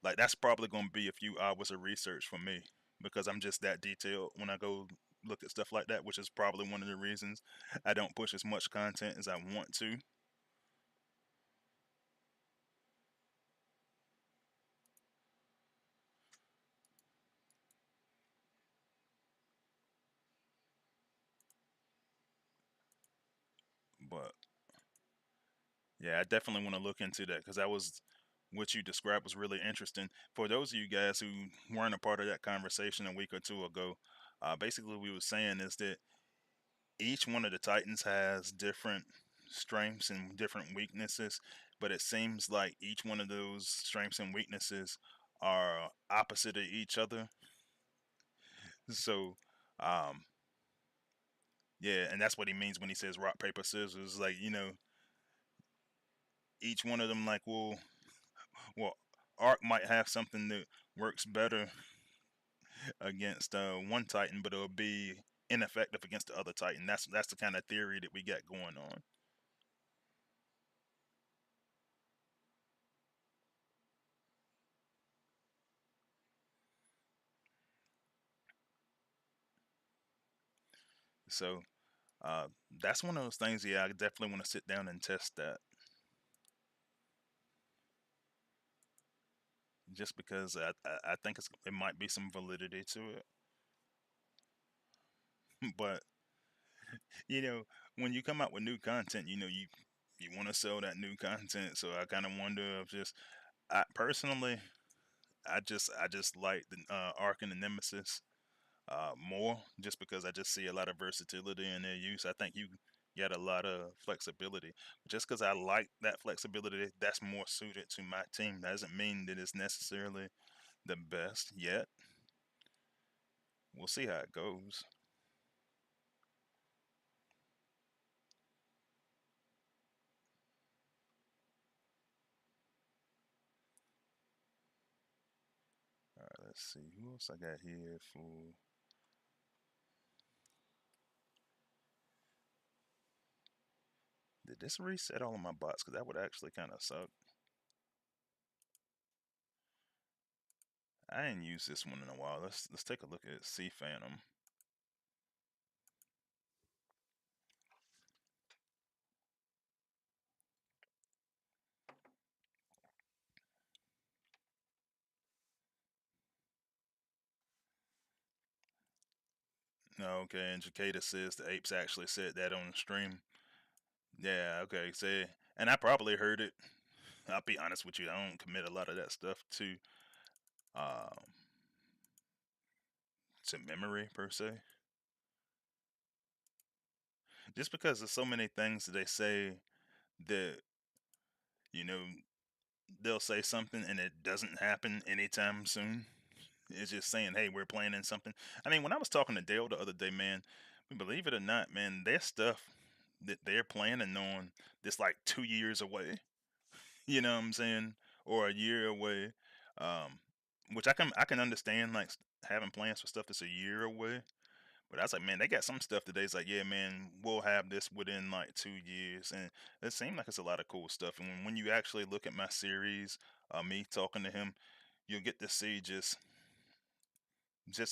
like, that's probably going to be a few hours of research for me because I'm just that detailed when I go look at stuff like that, which is probably one of the reasons I don't push as much content as I want to. But yeah, I definitely want to look into that because that was what you described was really interesting. For those of you guys who weren't a part of that conversation a week or two ago, basically what we were saying is that each one of the Titans has different strengths and different weaknesses, but it seems like each one of those strengths and weaknesses are opposite of each other. So, um, yeah, and that's what he means when he says rock paper scissors. Like, each one of them, like, well, Arc might have something that works better against one Titan, but it'll be ineffective against the other Titan. That's the kind of theory that we got going on. So uh, that's one of those things. Yeah, I definitely want to sit down and test that, just because I think it might be some validity to it. But when you come out with new content, you want to sell that new content. So I kind of wonder if just I personally, I just like the Arc and the Nemesis more, just because I just see a lot of versatility in their use. I think you get a lot of flexibility. Just because I like that flexibility, that's more suited to my team. Doesn't mean that it's necessarily the best yet. We'll see how it goes. All right, let's see who else I got here for. Did this reset all of my bots? Because that would actually kind of suck. I ain't used this one in a while. Let's take a look at Sea Phantom. Okay, and Jacada says the apes actually said that on the stream. Yeah, okay, see, and I probably heard it. I'll be honest with you, I don't commit a lot of that stuff um, to memory per se, just because there's so many things that they say that you know they'll say something and it doesn't happen anytime soon. It's just saying, hey, we're planning something. I mean, when I was talking to Dale the other day, man, believe it or not, man, there's stuff that they're planning on that's like 2 years away. You know what I'm saying? Or a year away. Um, which I can understand, like having plans for stuff that's a year away. But I was like, man, they got some stuff today. It's like, yeah, man, we'll have this within like 2 years, and it seemed like it's a lot of cool stuff. And when you actually look at my series, me talking to him, you'll get to see just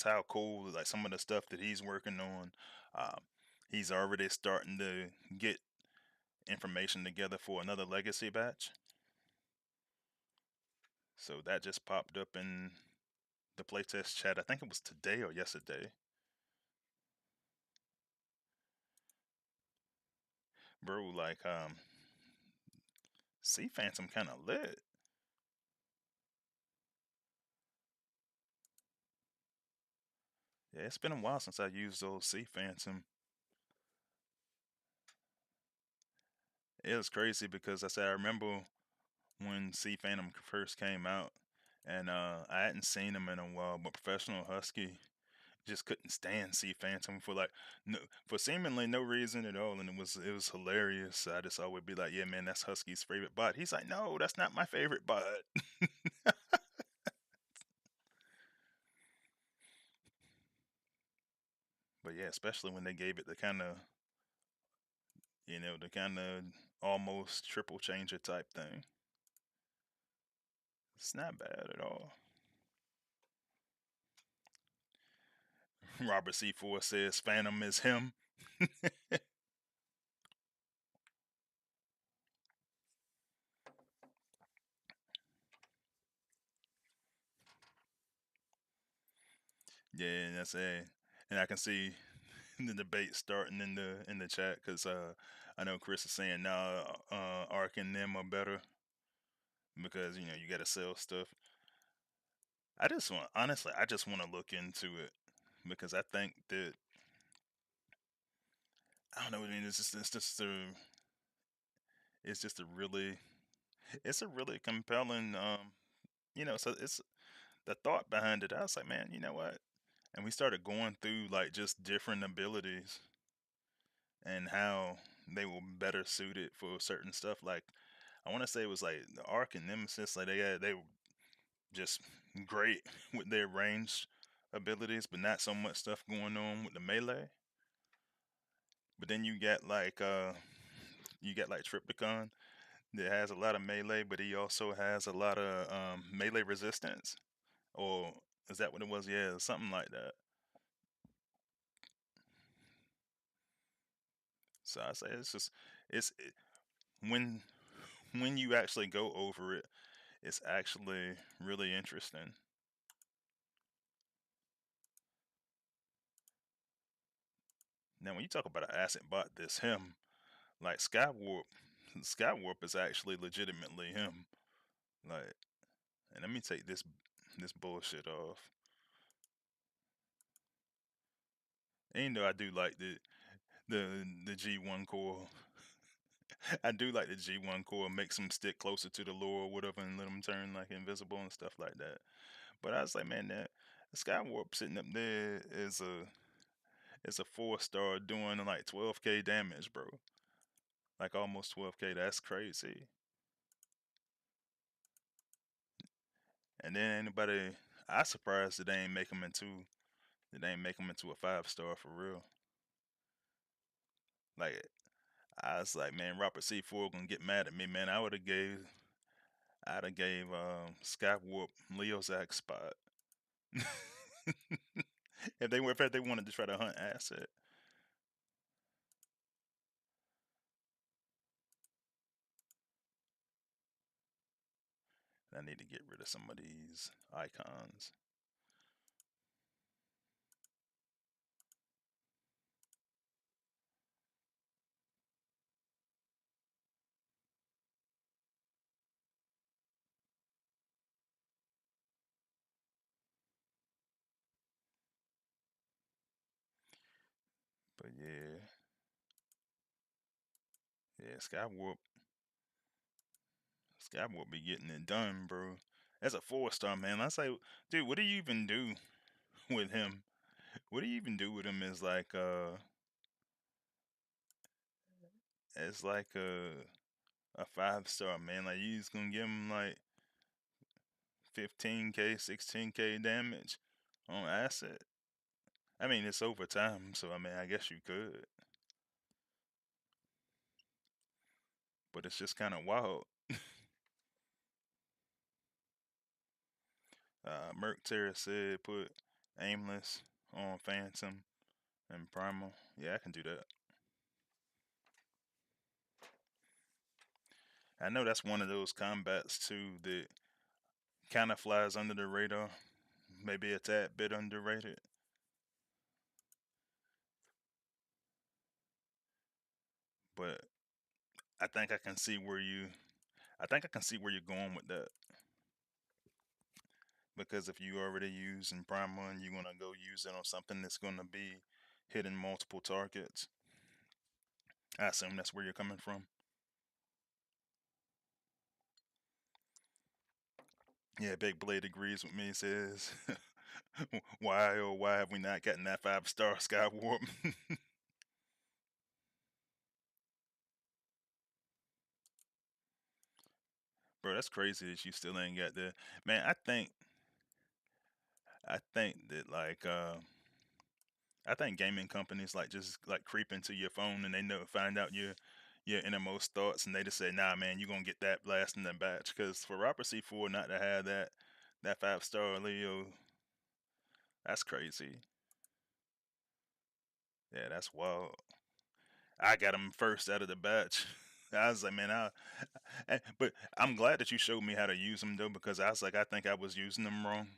how cool like some of the stuff that he's working on. Um, he's already starting to get information together for another legacy batch. So that just popped up in the playtest chat. I think it was today or yesterday. Bro, like Sea Phantom kind of lit. Yeah, it's been a while since I used those Sea Phantom. It was crazy because I said I remember when Sea Phantom first came out, and I hadn't seen him in a while. But Professional Husky just couldn't stand Sea Phantom for like no for seemingly no reason at all, and it was hilarious. I just always be like, yeah, man, that's Husky's favorite bot. He's like, no, that's not my favorite bot. But yeah, especially when they gave it the kind of almost triple changer type thing. It's not bad at all. Robert C4 says Phantom is him. Yeah, and that's it. And I can see the debate starting in the chat because I know Chris is saying nah, Ark and them are better because you got to sell stuff. I just want to look into it because I think that I don't know. I mean, it's just a really it's a really compelling so it's the thought behind it. I was like, man, you know what? And we started going through like just different abilities and how they were better suited for certain stuff. Like I want to say it was like the Arc and Nemesis, like they were just great with their ranged abilities, but not so much stuff going on with the melee. But then you get like Tripticon that has a lot of melee, but he also has a lot of melee resistance. Or is that what it was? Yeah, something like that. So I say it's just it's it, when when you actually go over it, it's actually really interesting. Now, when you talk about an acid bot, this him like Skywarp is actually legitimately him. Like, and let me take this bullshit off. And though I do like the G1 core, I do like the G1 core makes them stick closer to the lore or whatever, and let them turn like invisible and stuff like that. But I was like, man, that Skywarp sitting up there is a 4-star doing like 12k damage, bro. Like almost 12k. That's crazy. And then anybody, I surprised that they ain't make him into a 5-star for real. Like I was like, man, Robert C4 gonna get mad at me, man. I'd have gave Skywarp Leo's Axe spot. if they wanted to try to hunt asset. I need to get rid of some of these icons. But yeah, Skywarp be getting it done, bro. That's a 4-star, man. I say, dude, what do you even do with him? What do you even do with him? Is like it's like a 5-star, man. Like you just gonna give him like 15k, 16k damage on asset. I mean, it's over time, so I mean, I guess you could, but it's just kind of wild. Merc Terra said put aimless on Phantom and Primal. Yeah, I can do that. I know that's one of those combats too that kind of flies under the radar, maybe a tad bit underrated. But I think I can see where you, I think I can see where you're going with that. Because if you already using Primal and you're gonna go use it on something that's gonna be hitting multiple targets, I assume that's where you're coming from. Yeah, Big Blade agrees with me. Says, "Why or why have we not gotten that 5-star Skywarp?" Bro, that's crazy that you still ain't got that. Man, I think that I think gaming companies like just like creep into your phone and they know find out your innermost thoughts and they just say, "Nah, man, you gonna get that blast in the batch." Because for Rapper C4 not to have that 5-star Leo, that's crazy. Yeah, that's wild. I got him first out of the batch. I was like, man, but I'm glad that you showed me how to use them though, because I was like, I think I was using them wrong.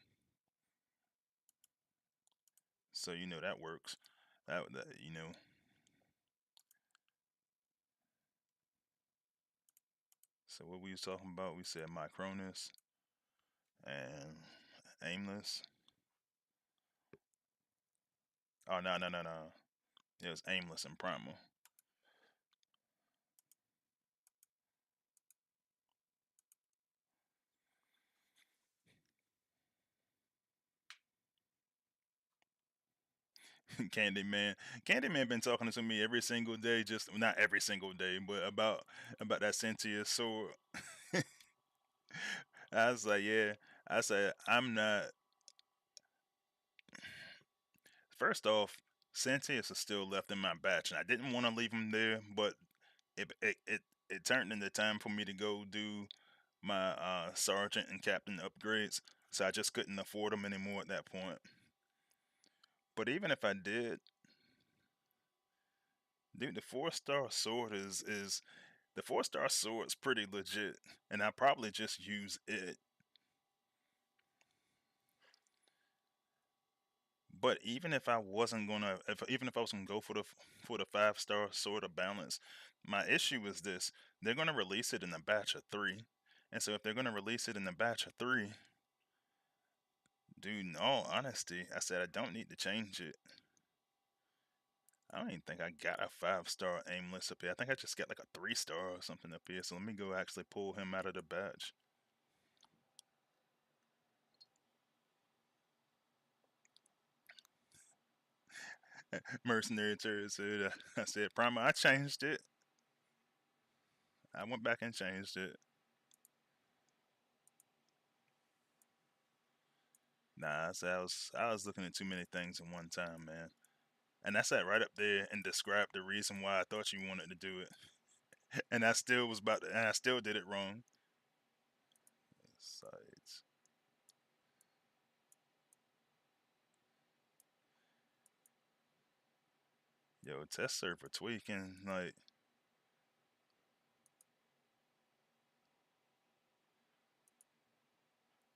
So you know that works. That you know. So what we was talking about, we said Micronus and Aimless. Oh no no no no. It was Aimless and Primal. Candyman. Candyman been talking to me every single day, just not every single day, but about that Cynthia sword. I was like, yeah. I said, I'm not. First off, Sentius is still left in my batch, and I didn't want to leave him there, but it turned into time for me to go do my sergeant and captain upgrades, so I just couldn't afford them anymore at that point. But even if I did, dude, the 4-star sword is the 4-star sword's pretty legit, and I probably just use it. But even if I wasn't gonna, if even if I was gonna go for the 5-star sword of balance, my issue is this: they're gonna release it in a batch of 3, and so if they're gonna release it in a batch of 3, dude, in all honesty, I said I don't need to change it. I don't even think I got a 5-star aimless up here. I think I just got like a 3-star or something up here. So let me go actually pull him out of the batch. Mercenary turret said, I said, Prima, I changed it. I went back and changed it. Nah, I said I was looking at too many things at one time, man. And I sat right up there and described the reason why I thought you wanted to do it. And I still was about to, and I still did it wrong. Sides. Yo, test server tweaking. Like,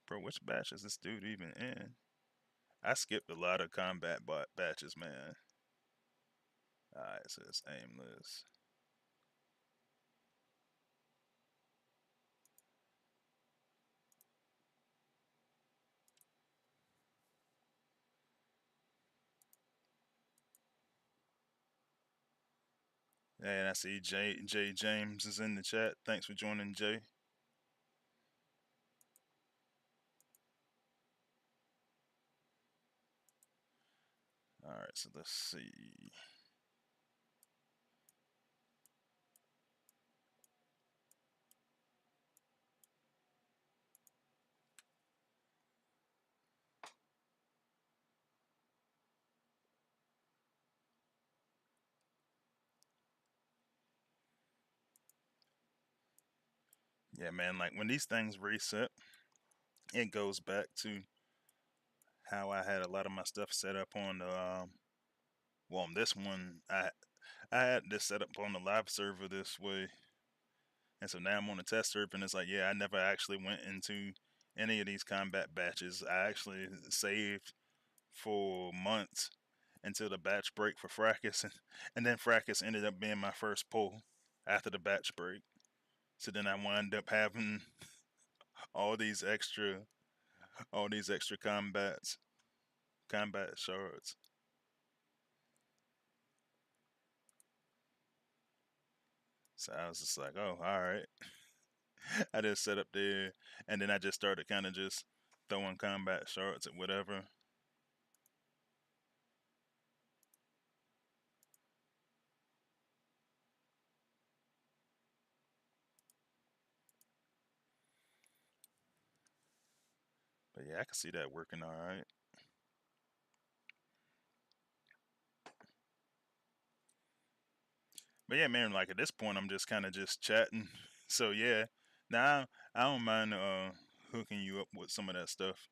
bro, which batch is this dude even in? I skipped a lot of combat batches, man. Alright, so it's aimless. And I see J James is in the chat. Thanks for joining, Jay. Alright, so let's see. Yeah, man. Like when these things reset, it goes back to how I had a lot of my stuff set up on the well, on this one, I had this set up on the live server this way, and so now I'm on the test server, and it's like, yeah, I never actually went into any of these combat batches. I actually saved for months until the batch break for Fracas, and then Fracas ended up being my first pull after the batch break. So then I wound up having all these extra, all these extra combat shards. So I was just like, oh, all right. I just set up there, and then I just started kind of just throwing combat shards at whatever. But yeah, I can see that working all right. But yeah, man, like at this point, I'm just kind of just chatting. So yeah, now I don't mind hooking you up with some of that stuff.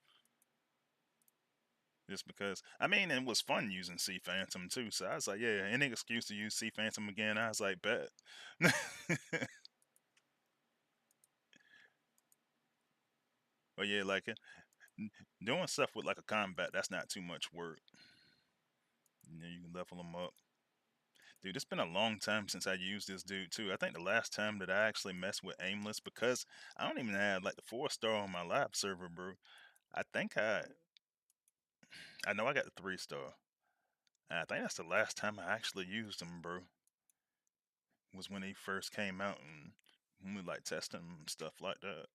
Just because, I mean, it was fun using Sea Phantom too. So I was like, yeah, any excuse to use Sea Phantom again, I was like, bet. But yeah, like doing stuff with like a combat, that's not too much work. You know, you can level them up. Dude, it's been a long time since I used this dude too. I think the last time that I actually messed with Aimless, because I don't even have like the 4 star on my live server, bro. I think I know I got the 3 star. And I think that's the last time I actually used him, bro. Was when he first came out and when we like testing him and stuff like that.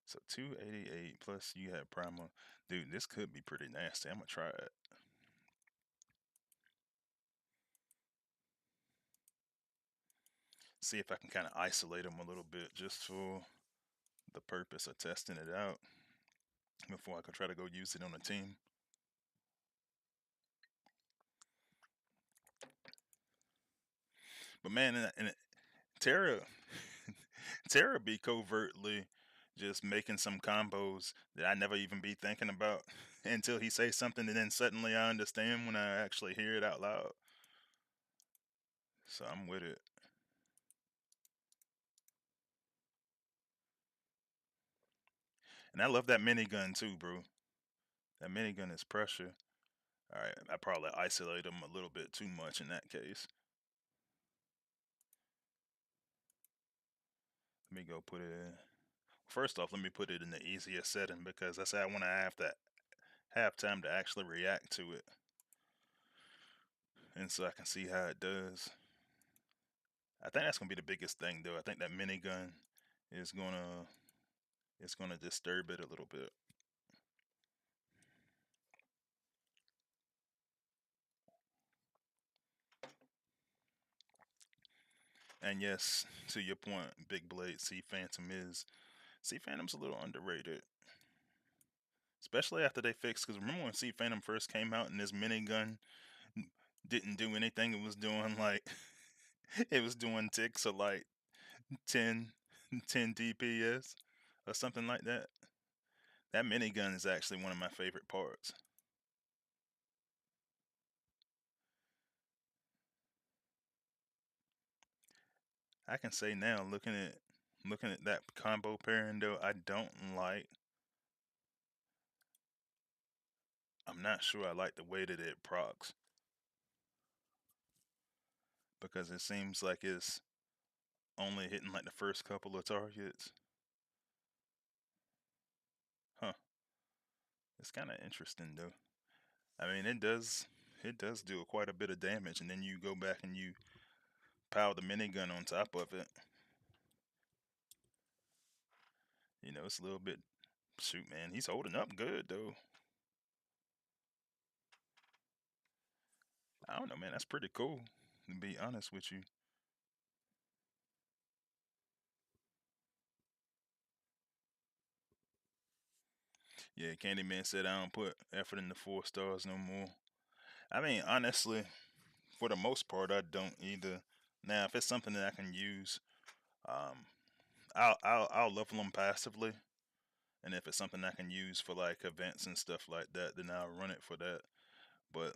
So 288 plus you have primal. Dude, this could be pretty nasty. I'm gonna try it. See if I can kind of isolate him a little bit just for the purpose of testing it out before I could try to go use it on a team. But man, and Terra, Terra be covertly just making some combos that I never even be thinking about until he says something, and then suddenly I understand when I actually hear it out loud. So I'm with it. And I love that minigun too, bro. That minigun is pressure. All right, I probably isolate him a little bit too much in that case. Let me go put it in. First off, let me put it in the easiest setting because I say I want to have time to actually react to it, and so I can see how it does. I think that's gonna be the biggest thing, though. I think that minigun is gonna disturb it a little bit. And yes, to your point, Big Blade Sea Phantom's a little underrated, especially after they fixed. Because remember when Sea Phantom first came out and this minigun didn't do anything? It was doing like it was doing ticks of like 10, 10 DPS or something like that. That minigun is actually one of my favorite parts. I can say now, looking at that combo pairing though, I don't like. I'm not sure I like the way that it procs because it seems like it's only hitting like the first couple of targets. Huh. It's kind of interesting though. I mean, it does do quite a bit of damage, and then you go back and you pile the minigun on top of it. You know, it's a little bit. Shoot, man, he's holding up good though. I don't know, man. That's pretty cool. To be honest with you. Yeah, Candyman said I don't put effort in the 4 stars no more. I mean, honestly, for the most part, I don't either. Now, if it's something that I can use, um, I'll level them passively, and if it's something I can use for like events and stuff like that, then I'll run it for that. But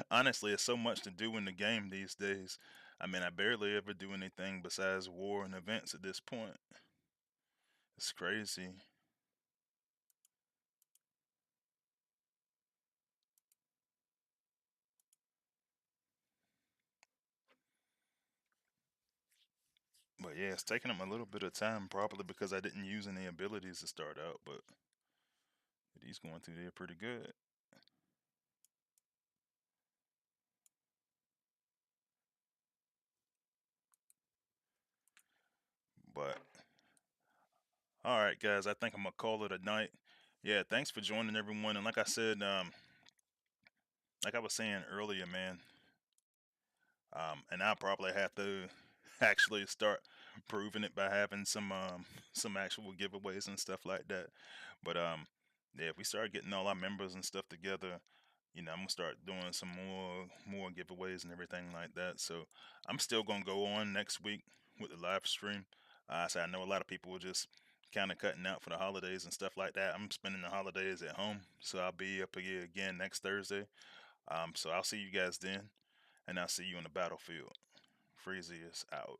honestly, it's so much to do in the game these days. I mean, I barely ever do anything besides war and events at this point. It's crazy. But yeah, it's taking them a little bit of time, probably because I didn't use any abilities to start out, but he's going through there pretty good. But all right, guys, I think I'm gonna call it a night. Yeah, thanks for joining everyone. And like I said, like I was saying earlier, man, and I'll probably have to actually start proving it by having some actual giveaways and stuff like that. But yeah, if we start getting all our members and stuff together, I'm gonna start doing some more giveaways and everything like that. So I'm still gonna go on next week with the live stream. So I know a lot of people were just kind of cutting out for the holidays and stuff like that. I'm spending the holidays at home, so I'll be up here again next Thursday. So I'll see you guys then, and I'll see you on the battlefield. Freezy is out.